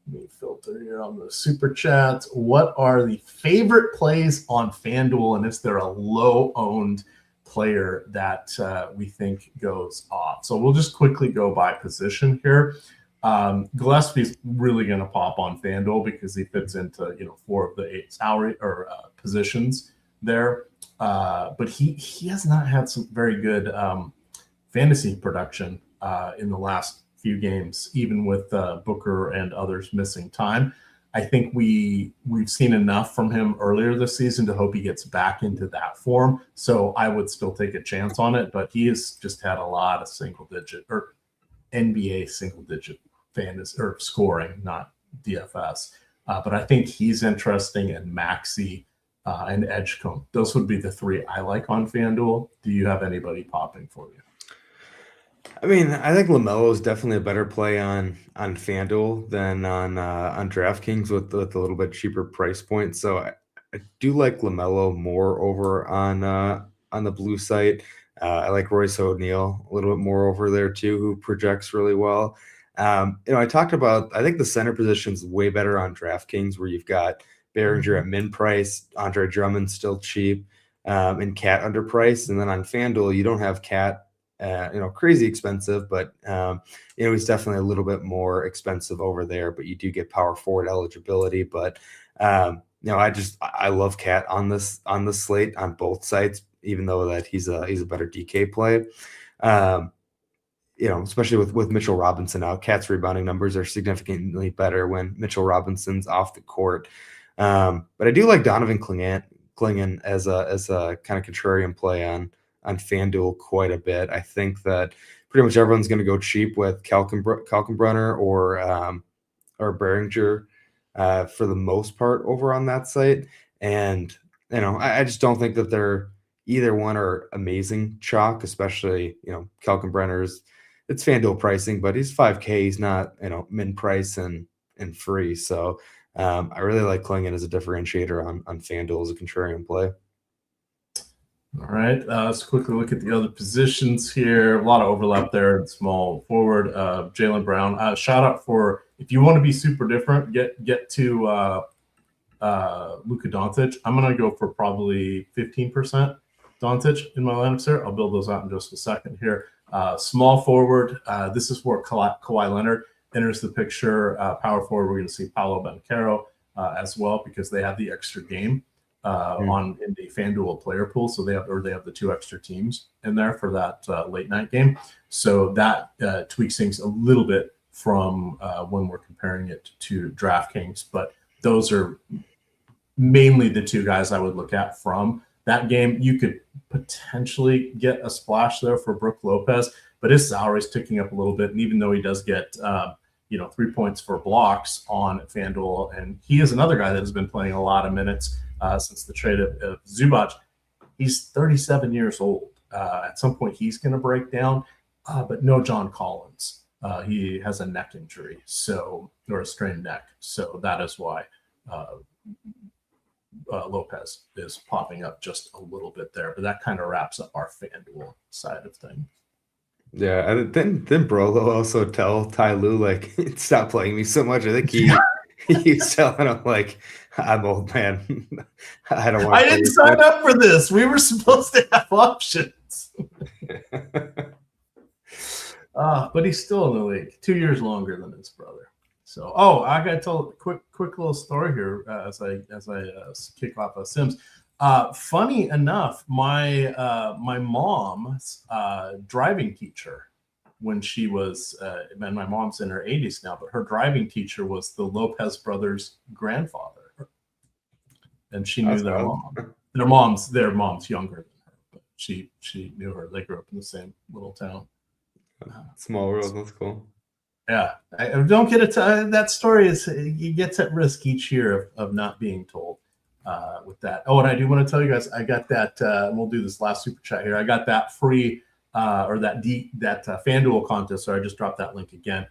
[SPEAKER 1] me filter here on the super chats. What are the favorite plays on FanDuel, and is there a low-owned player that we think goes off? So we'll just quickly go by position here. Gillespie's really going to pop on FanDuel because he fits into 4 of the 8 salary or positions. there. But he has not had some very good fantasy production in the last few games, even with Booker and others missing time. I think we've seen enough from him earlier this season to hope he gets back into that form. So I would still take a chance on it, but he has just had a lot of single-digit or NBA single-digit fantasy or scoring, not DFS. But I think he's interesting, and Maxey and Edgecombe. Those would be the three I like on FanDuel. Do you have anybody popping for you?
[SPEAKER 2] I mean, I think LaMelo is definitely a better play on FanDuel than on DraftKings with a little bit cheaper price point. So I do like LaMelo more over on the blue site. I like Royce O'Neal a little bit more over there too, who projects really well. I talked about, I think the center position is way better on DraftKings, where you've got Behringer at min price, Andre Drummond still cheap, and Cat underpriced. And then on FanDuel, you don't have Cat, crazy expensive, but he's definitely a little bit more expensive over there. But you do get power forward eligibility. But I love Cat on this slate on both sites, even though that he's a better DK play. Especially with Mitchell Robinson out, Cat's rebounding numbers are significantly better when Mitchell Robinson's off the court. But I do like Donovan Clingan as a kind of contrarian play on FanDuel quite a bit. I think that pretty much everyone's going to go cheap with Kalkenbrunner or Behringer for the most part over on that site. And I just don't think that they're either one are amazing chalk, especially Kalkenbrenner's. It's FanDuel pricing, but he's $5K. He's not min price and free. So I really like Clingan as a differentiator on FanDuel as a contrarian play.
[SPEAKER 1] All right, let's quickly look at the other positions here. A lot of overlap there. Small forward, Jaylen Brown. Shout out for, if you want to be super different, get to Luka Doncic. I'm going to go for probably 15% Doncic in my lineups here. I'll build those out in just a second here. Small forward. This is where Kawhi Leonard enters the picture. Power forward, we're going to see Paolo Banchero as well, because they have the extra game in the FanDuel player pool. So they have the two extra teams in there for that late night game. So that tweaks things a little bit from when we're comparing it to DraftKings. But those are mainly the two guys I would look at from that game. You could potentially get a splash there for Brook Lopez, but his salary is ticking up a little bit. And even though he does get 3 points for blocks on FanDuel, and he is another guy that has been playing a lot of minutes since the trade of Zubac. He's 37 years old. At some point, he's going to break down, but no John Collins. He has a neck injury, or a strained neck. So that is why Lopez is popping up just a little bit there. But that kind of wraps up our FanDuel side of things.
[SPEAKER 2] Yeah, and then Brolo also tell Ty Lue, like, stop playing me so much. I think he's telling him, like, I'm old, man. I don't want.
[SPEAKER 1] I didn't sign up for this. We were supposed to have options. But he's still in the league 2 years longer than his brother. So, I got to tell a quick little story here as I kick off Sims. Funny enough, my mom's driving teacher, when she was, and my mom's in her 80s now, but her driving teacher was the Lopez brothers' grandfather, and she knew their mom. Their mom's younger than her, but she knew her. They grew up in the same little town.
[SPEAKER 2] Small world. That's cool.
[SPEAKER 1] Yeah, I don't get it. That story it gets at risk each year of not being told. With that. And I do want to tell you guys, I got that. We'll do this last super chat here. I got that free that FanDuel contest. So I just dropped that link again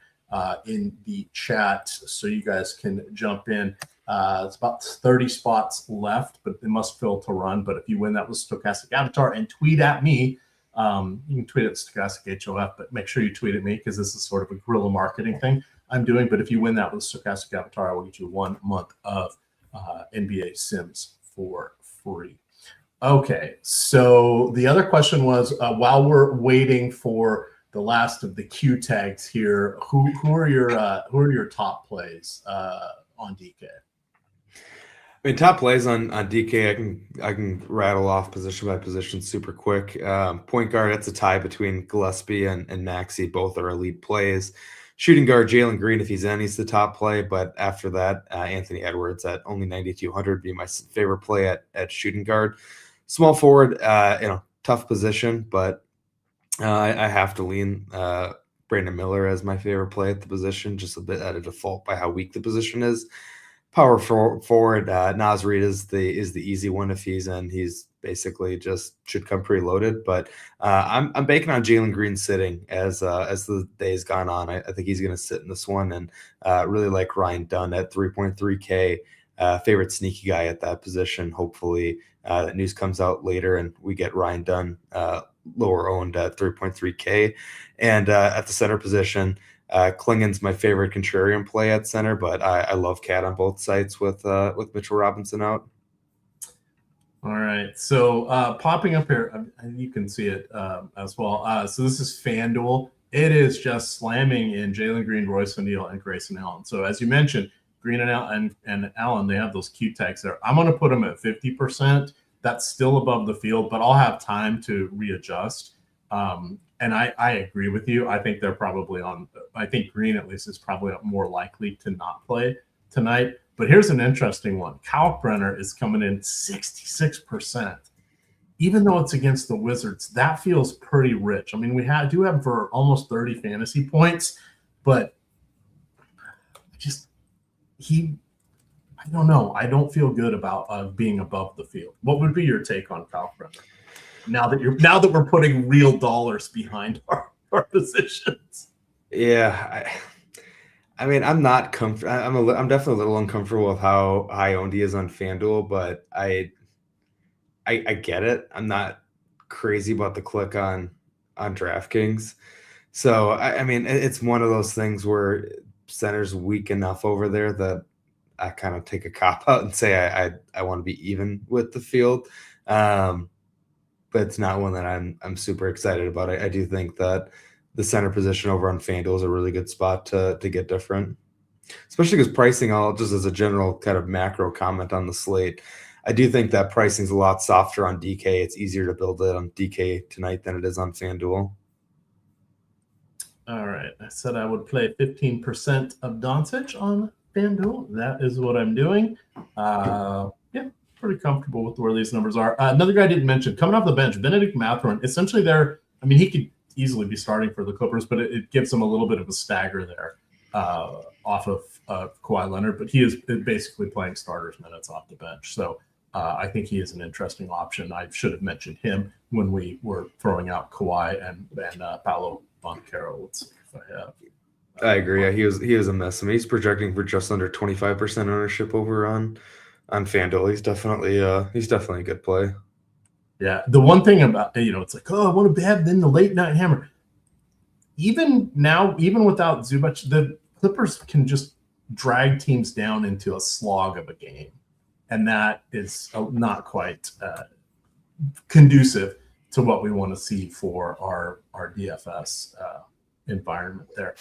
[SPEAKER 1] in the chat, so you guys can jump in. It's about 30 spots left, but they must fill to run. But if you win that with Stokastic Avatar and tweet at me, you can tweet at Stokastic HOF, but make sure you tweet at me, because this is sort of a guerrilla marketing thing I'm doing. But if you win that with Stokastic Avatar, I will get you 1 month of NBA Sims for free. Okay, so the other question was, while we're waiting for the last of the Q tags here, who are your top plays on DK?
[SPEAKER 2] I I mean, top plays on DK, I can rattle off position by position super quick. Point guard, it's a tie between Gillespie and Maxey. Both are elite plays. Shooting guard, Jalen Green, if he's in, he's the top play. But after that, Anthony Edwards at only 9,200 be my favorite play at shooting guard. Small forward, tough position, but I have to lean Brandon Miller as my favorite play at the position, just a bit at a default by how weak the position is. Power forward, Naz Reid is the easy one if he's in. He's basically just should come preloaded. But I'm banking on Jalen Green sitting as the day's gone on. I think he's going to sit in this one, and really like Ryan Dunn at 3.3K. Favorite sneaky guy at that position. Hopefully that news comes out later and we get Ryan Dunn lower owned at 3.3K. And at the center position, Klingon's my favorite contrarian play at center, but I love Cat on both sides with Mitchell Robinson out.
[SPEAKER 1] All right, so popping up here, you can see it as well. So this is FanDuel. It is just slamming in Jalen Green, Royce O'Neal, and Grayson Allen. So as you mentioned, Green and Allen, they have those Q tags there. I'm going to put them at 50%. That's still above the field, but I'll have time to readjust. And I agree with you. I think they're probably on. I think Green at least is probably more likely to not play tonight. But here's an interesting one. Kalkbrenner is coming in 66%. Even though it's against the Wizards, that feels pretty rich. I mean, we do have for almost 30 fantasy points, but I don't know. I don't feel good about being above the field. What would be your take on Kalkbrenner? Now that we're putting real dollars behind our positions.
[SPEAKER 2] Yeah, I mean, I'm not comfortable. I'm definitely a little uncomfortable with how high owned he is on FanDuel, but I get it. I'm not crazy about the click on DraftKings. So I mean, it's one of those things where center's weak enough over there that I kind of take a cop out and say I want to be even with the field. But it's not one that I'm super excited about. I do think that the center position over on FanDuel is a really good spot to get different, especially because pricing, just as a general kind of macro comment on the slate, I do think that pricing is a lot softer on DK. It's easier to build it on DK tonight than it is on FanDuel.
[SPEAKER 1] All right. I said I would play 15% of Doncic on FanDuel. That is what I'm doing. Yeah. Pretty comfortable with where these numbers are. Another guy I didn't mention, coming off the bench, Benedict Mathurin. Essentially, he could easily be starting for the Clippers, but it gives him a little bit of a stagger there off of Kawhi Leonard. But he is basically playing starters minutes off the bench. So I think he is an interesting option. I should have mentioned him when we were throwing out Kawhi and Paolo Banchero. Let's see if I have.
[SPEAKER 2] I agree. Yeah, he was a mess. I mean, he's projecting for just under 25% ownership over on FanDuel. He's definitely a good play.
[SPEAKER 1] Yeah. The one thing about, it's like, oh, I want to have then the late night hammer. Even now, even without Zubac, the Clippers can just drag teams down into a slog of a game. And that is not quite conducive to what we want to see for our DFS environment there.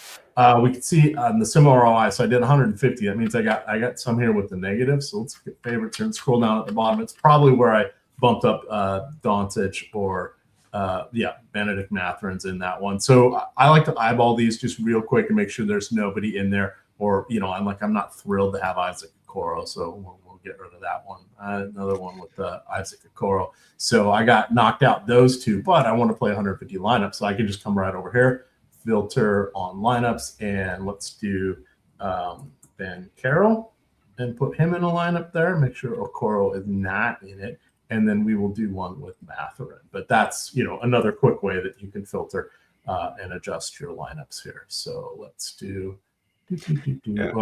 [SPEAKER 1] We can see on the similar ROI. So I did 150. That means I got some here with the negative. So let's get favorites here and scroll down at the bottom. It's probably where I bumped up Doncic or Benedict Mathurin's in that one. So I like to eyeball these just real quick and make sure there's nobody in there. Or I'm not thrilled to have Isaac Okoro, so we'll get rid of that one. Another one with Isaac Okoro. So I got knocked out those two, but I want to play 150 lineups, so I can just come right over here. Filter on lineups, and let's do Ben Carroll and put him in a lineup there. Make sure Okoro is not in it, and then we will do one with Mathurin. But that's another quick way that you can filter and adjust your lineups here. So let's do.
[SPEAKER 2] Yeah.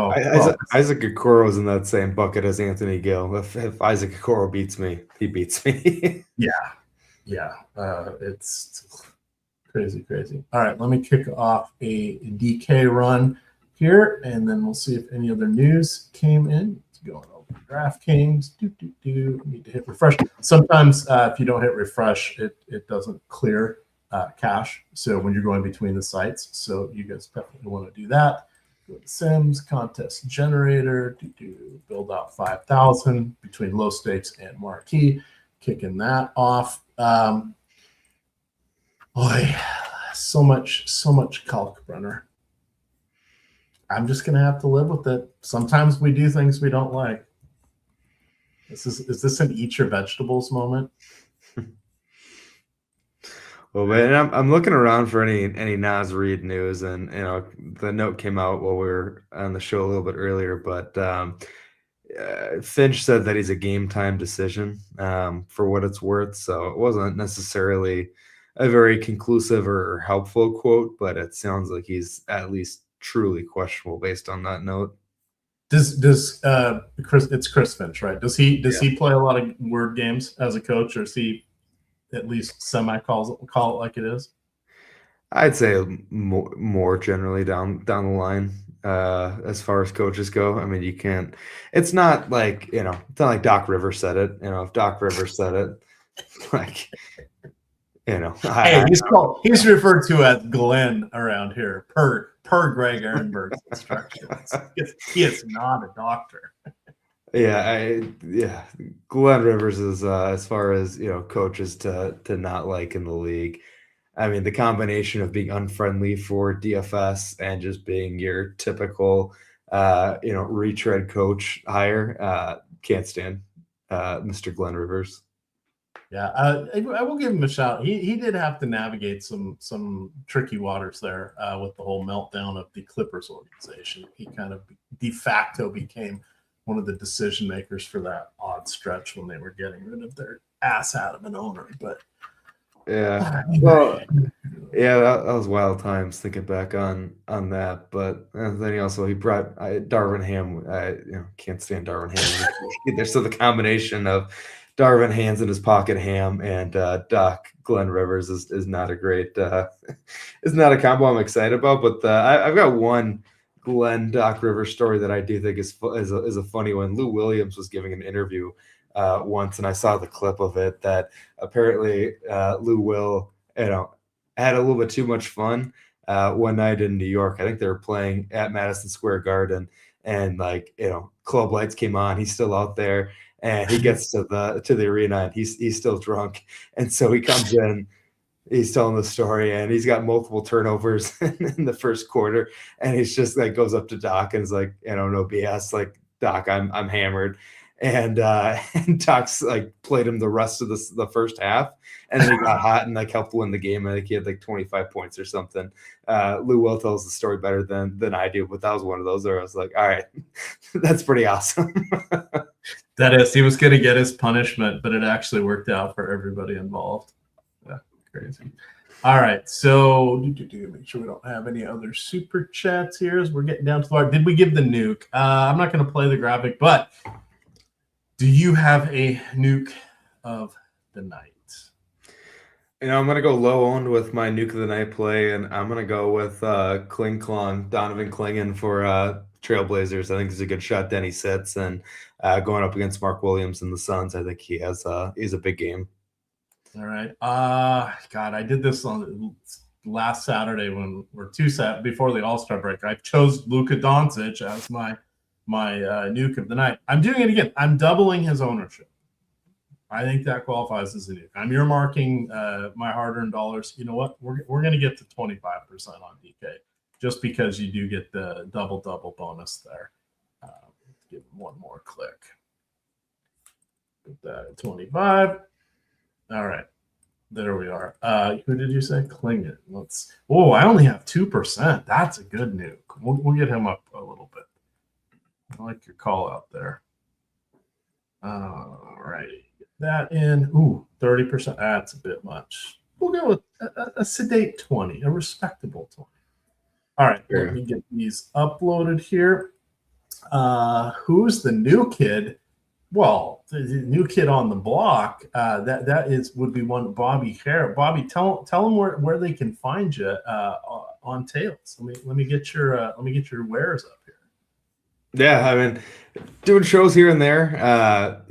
[SPEAKER 2] Isaac Okoro is in that same bucket as Anthony Gill. If Isaac Okoro beats me, he beats me.
[SPEAKER 1] Yeah. It's crazy. All right, let me kick off a DK run here, and then we'll see if any other news came in. It's going over DraftKings. Need to hit refresh. Sometimes if you don't hit refresh, it doesn't clear cache. So when you're going between the sites, so you guys definitely want to do that. Sims contest generator. Build out 5,000 between low stakes and marquee. Kicking that off. Boy, so much Kalkbrenner. I'm just gonna have to live with it. Sometimes we do things we don't like. Is this an eat your vegetables moment?
[SPEAKER 2] Well, man, I'm looking around for any Nas Reed news, and the note came out while we were on the show a little bit earlier, but Finch said that he's a game time decision, for what it's worth. So it wasn't necessarily a very conclusive or helpful quote, but it sounds like he's at least truly questionable based on that note.
[SPEAKER 1] Does Chris? It's Chris Finch, right? Does he play a lot of word games as a coach, or is he at least call it like it is?
[SPEAKER 2] I'd say more generally down the line, as far as coaches go. I mean, you can't. It's not like it's not like Doc Rivers said it. If Doc Rivers said it, like
[SPEAKER 1] hey, he's referred to as Glenn around here per Greg Ehrenberg's instructions. He is not a doctor.
[SPEAKER 2] Yeah, Glenn Rivers is as far as coaches to not like in the league. I mean, the combination of being unfriendly for DFS and just being your typical retread coach hire, can't stand Mr. Glenn Rivers.
[SPEAKER 1] Yeah, I will give him a shout. He did have to navigate some tricky waters there with the whole meltdown of the Clippers organization. He kind of de facto became one of the decision makers for that odd stretch when they were getting rid of their ass out of an owner. But
[SPEAKER 2] yeah, well, yeah, that was wild times thinking back on that. But then he brought Darvin Ham. Can't stand Darvin Ham either. So the combination of Darvin Hands in his pocket ham and Doc Glenn Rivers is not a great is not a combo I'm excited about. But I've got one Glenn Doc Rivers story that I do think is a funny one. Lou Williams was giving an interview once, and I saw the clip of it that apparently Lou Will had a little bit too much fun one night in New York. I think they were playing at Madison Square Garden, and club lights came on. He's still out there. And he gets to the arena, and he's still drunk. And so he comes in, he's telling the story, and he's got multiple turnovers in the first quarter. And he's just like goes up to Doc and is like, no BS, like, Doc, I'm hammered. And Doc's like played him the rest of the first half, and then he got hot and like helped win the game. I think he had like 25 points or something. Lou Will tells the story better than I do, but that was one of those where I was like, all right, that's pretty awesome.
[SPEAKER 1] That is, he was going to get his punishment, but it actually worked out for everybody involved. Yeah, crazy. All right, so make sure we don't have any other super chats here as we're getting down to the wire. Did we give the nuke? I'm not going to play the graphic, but do you have a nuke of the night?
[SPEAKER 2] I'm going to go low owned with my nuke of the night play, and I'm going to go with Kling Klong, Donovan Clingan for Trailblazers. I think he's a good shot. Then he sits, and going up against Mark Williams and the Suns, I think he's a big game.
[SPEAKER 1] All right. God, I did this on last Saturday before the All-Star break. I chose Luka Doncic as my nuke of the night. I'm doing it again. I'm doubling his ownership. I think that qualifies as a nuke. I'm earmarking my hard-earned dollars. You know what? We're going to get to 25% on DK just because you do get the double bonus there. Give him one more click. Put that at 25. All right. There we are. Who did you say? Clingan. I only have 2%. That's a good nuke. We'll get him up a little bit. I like your call out there. All righty. Get that in. 30%. That's a bit much. We'll go with a sedate 20, a respectable 20. All right. Let me get these uploaded here. Who's the new kid? Well, the new kid on the block. Would be one Bobby Hare. Bobby, tell them where they can find you on Tails. Let me get your wares up here.
[SPEAKER 2] Yeah, I mean, doing shows here and there.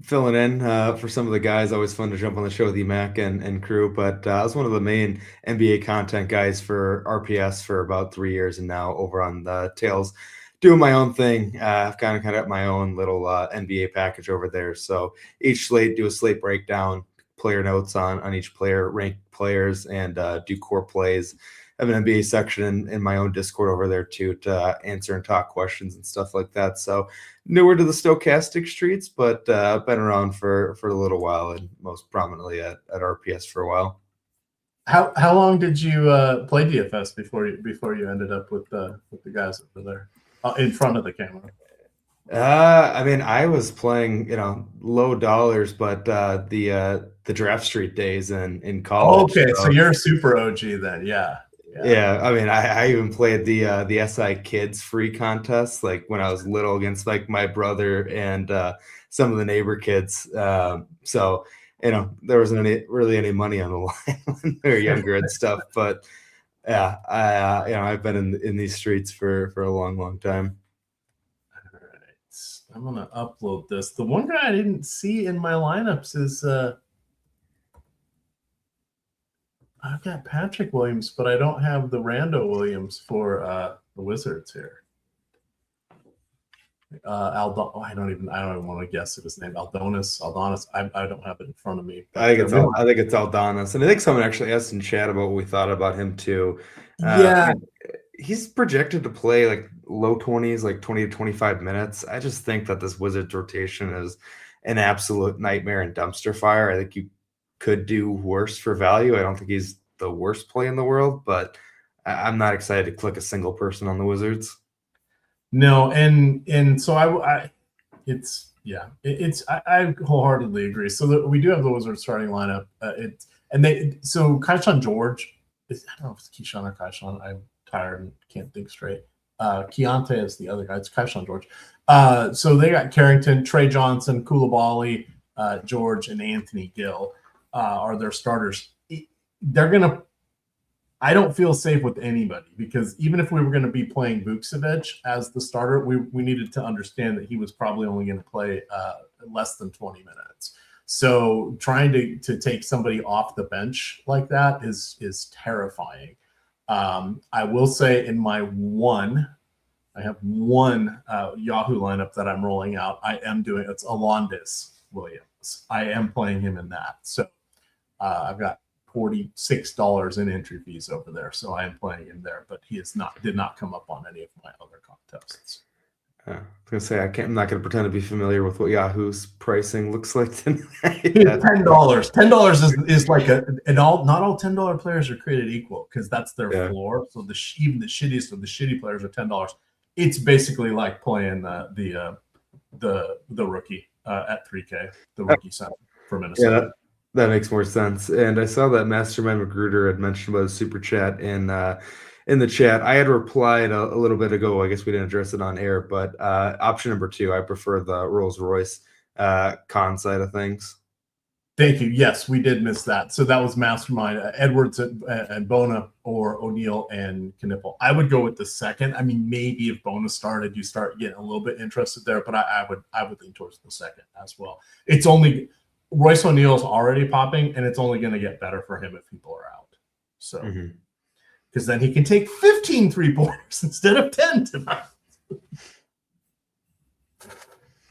[SPEAKER 2] filling in for some of the guys. Always fun to jump on the show with Emac and crew. But I was one of the main NBA content guys for RPS for about 3 years, and now over on the Tails, doing my own thing. I've kind of got my own little NBA package over there. So each slate, do a slate breakdown, player notes on each player, rank players, and do core plays. I have an NBA section in my own Discord over there too to answer and talk questions and stuff like that. So newer to the Stokastic streets, but been around for a little while, and most prominently at RPS for a while.
[SPEAKER 1] How long did you play DFS before you ended up with the guys over there in front of the camera?
[SPEAKER 2] I mean, I was playing, low dollars, but the draft street days in college.
[SPEAKER 1] Okay, so you're a super OG then, yeah.
[SPEAKER 2] Yeah, I mean, I even played the SI Kids free contest, like when I was little, against like my brother and some of the neighbor kids. So there wasn't really any money on the line when they were younger and stuff. But yeah, I've been in these streets for a long time.
[SPEAKER 1] All right, I'm gonna upload this. The one guy I didn't see in my lineups is I've got Patrick Williams, but I don't have the Rando Williams for the Wizards here. I don't even want to guess his name. Aldonis. I don't have it in front of me.
[SPEAKER 2] I think it's Aldonis, and I think someone actually asked in chat about what we thought about him too.
[SPEAKER 1] Yeah,
[SPEAKER 2] he's projected to play like low 20s, like 20 to 25 minutes. I just think that this Wizards rotation is an absolute nightmare and dumpster fire. I think you could do worse for value. I don't think he's the worst play in the world, but I'm not excited to click a single person on the Wizards.
[SPEAKER 1] No, and so I wholeheartedly agree. So we do have the Wizards starting lineup. So Kaishan George I don't know if it's Keyshawn or Kaishan. I'm tired and can't think straight. Keontae is the other guy. It's Kaishan George. So they got Carrington, Trey Johnson, Koulibaly, George, and Anthony Gill are their starters. I don't feel safe with anybody, because even if we were going to be playing Vukcevic as the starter, we needed to understand that he was probably only going to play less than 20 minutes. So trying to take somebody off the bench like that is terrifying. I will say I have one Yahoo lineup that I'm rolling out. It's Alondis Williams. I am playing him in that. So I've got $46 in entry fees over there, so I am playing him there. But he did not come up on any of my other contests.
[SPEAKER 2] I was gonna say I'm not gonna pretend to be familiar with what Yahoo's pricing looks like tonight. $10.
[SPEAKER 1] $10 is like not all $10 players are created equal, because that's their floor. So even the shittiest of the shitty players are $10. It's basically like playing the rookie at 3K, the rookie center for Minnesota.
[SPEAKER 2] Yeah, that makes more sense. And I saw that Mastermind Magruder had mentioned about a super chat in the chat. I had replied a little bit ago. I guess we didn't address it on air, but option number 2, I prefer the Rolls Royce con side of things.
[SPEAKER 1] Thank you. Yes, we did miss that. So that was Mastermind, Edwards and Bona, or O'Neal and Knippel. I would go with the second. I mean, maybe if Bona started, you start getting a little bit interested there, but I would lean towards the second as well. It's only Royce O'Neal is already popping, and it's only going to get better for him if people are out. So, because then he can take 15 3-pointers instead of 10 tonight.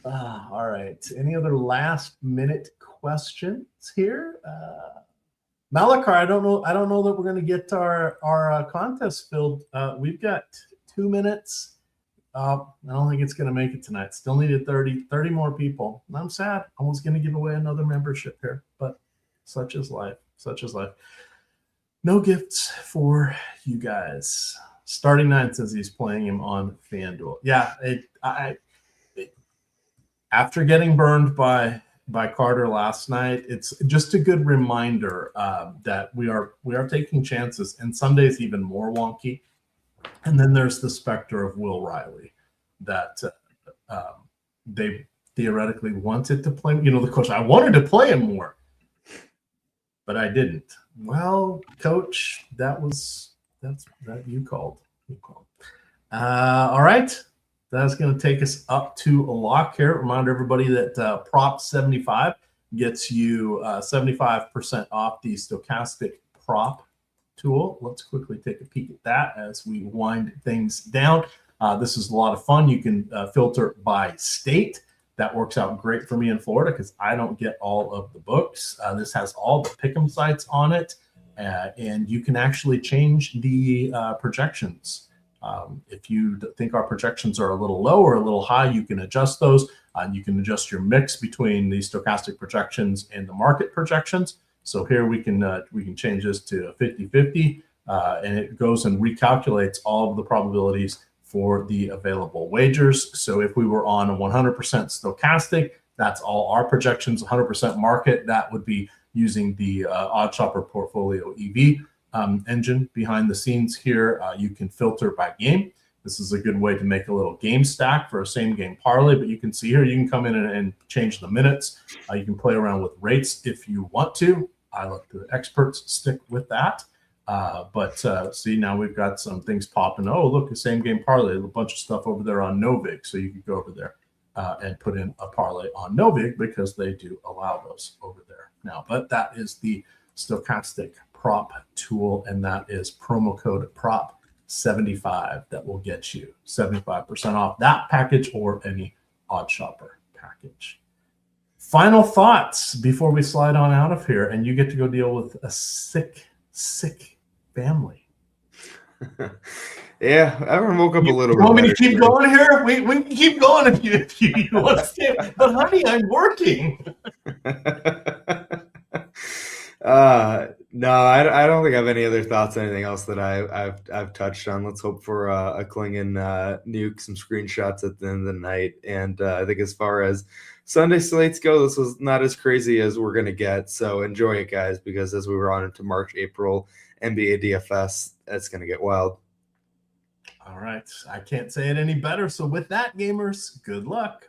[SPEAKER 1] All right. Any other last minute questions here? Malachar, I don't know that we're going to get our contest filled. We've got 2 minutes. I don't think it's going to make it tonight. Still needed 30 more people. I'm sad. I was going to give away another membership here, but such is life. No gifts for you guys. Starting 9 says he's playing him on FanDuel. Yeah, after getting burned by Carter last night, it's just a good reminder that we are taking chances, and some days even more wonky. And then there's the specter of Will Riley that they theoretically wanted to play. The coach, I wanted to play him more, but I didn't. Well, coach, that's you called. All right. That's going to take us up to a lock here. Remind everybody that Prop 75 gets you 75% off the Stokastic prop tool. Let's quickly take a peek at that as we wind things down. This is a lot of fun. You can filter by state. That works out great for me in Florida because I don't get all of the books. This has all the pick'em sites on it, and you can actually change the projections. If you think our projections are a little low or a little high, you can adjust those. You can adjust your mix between the stochastic projections and the market projections. So here we can change this to 50-50, and it goes and recalculates all of the probabilities for the available wagers. So if we were on a 100% stochastic, that's all our projections. 100% market, that would be using the OddsShopper Portfolio EV engine behind the scenes here. You can filter by game. This is a good way to make a little game stack for a same game parlay, but you can see here, you can come in and change the minutes. You can play around with rates if you want to. I let the experts stick with that. But see, now we've got some things popping. Oh, look, the same game parlay, a bunch of stuff over there on Novig. So you can go over there and put in a parlay on Novig because they do allow those over there now. But that is the Stokastic prop tool, and that is promo code prop 75 that will get you 75% off that package or any OddsShopper package. Final thoughts before we slide on out of here, and you get to go deal with a sick family.
[SPEAKER 2] Yeah, everyone woke up a little bit.
[SPEAKER 1] You want me to keep going here? We can keep going if you want to stay. But honey, I'm working.
[SPEAKER 2] No, I don't think I have any other thoughts. Anything else that I've touched on? Let's hope for a Klingon nuke, some screenshots at the end of the night, and I think as far as Sunday slates go, this was not as crazy as we're gonna get. So enjoy it, guys, because as we were on into March, April, NBA DFS, it's gonna get wild.
[SPEAKER 1] All right, I can't say it any better. So with that, gamers, good luck.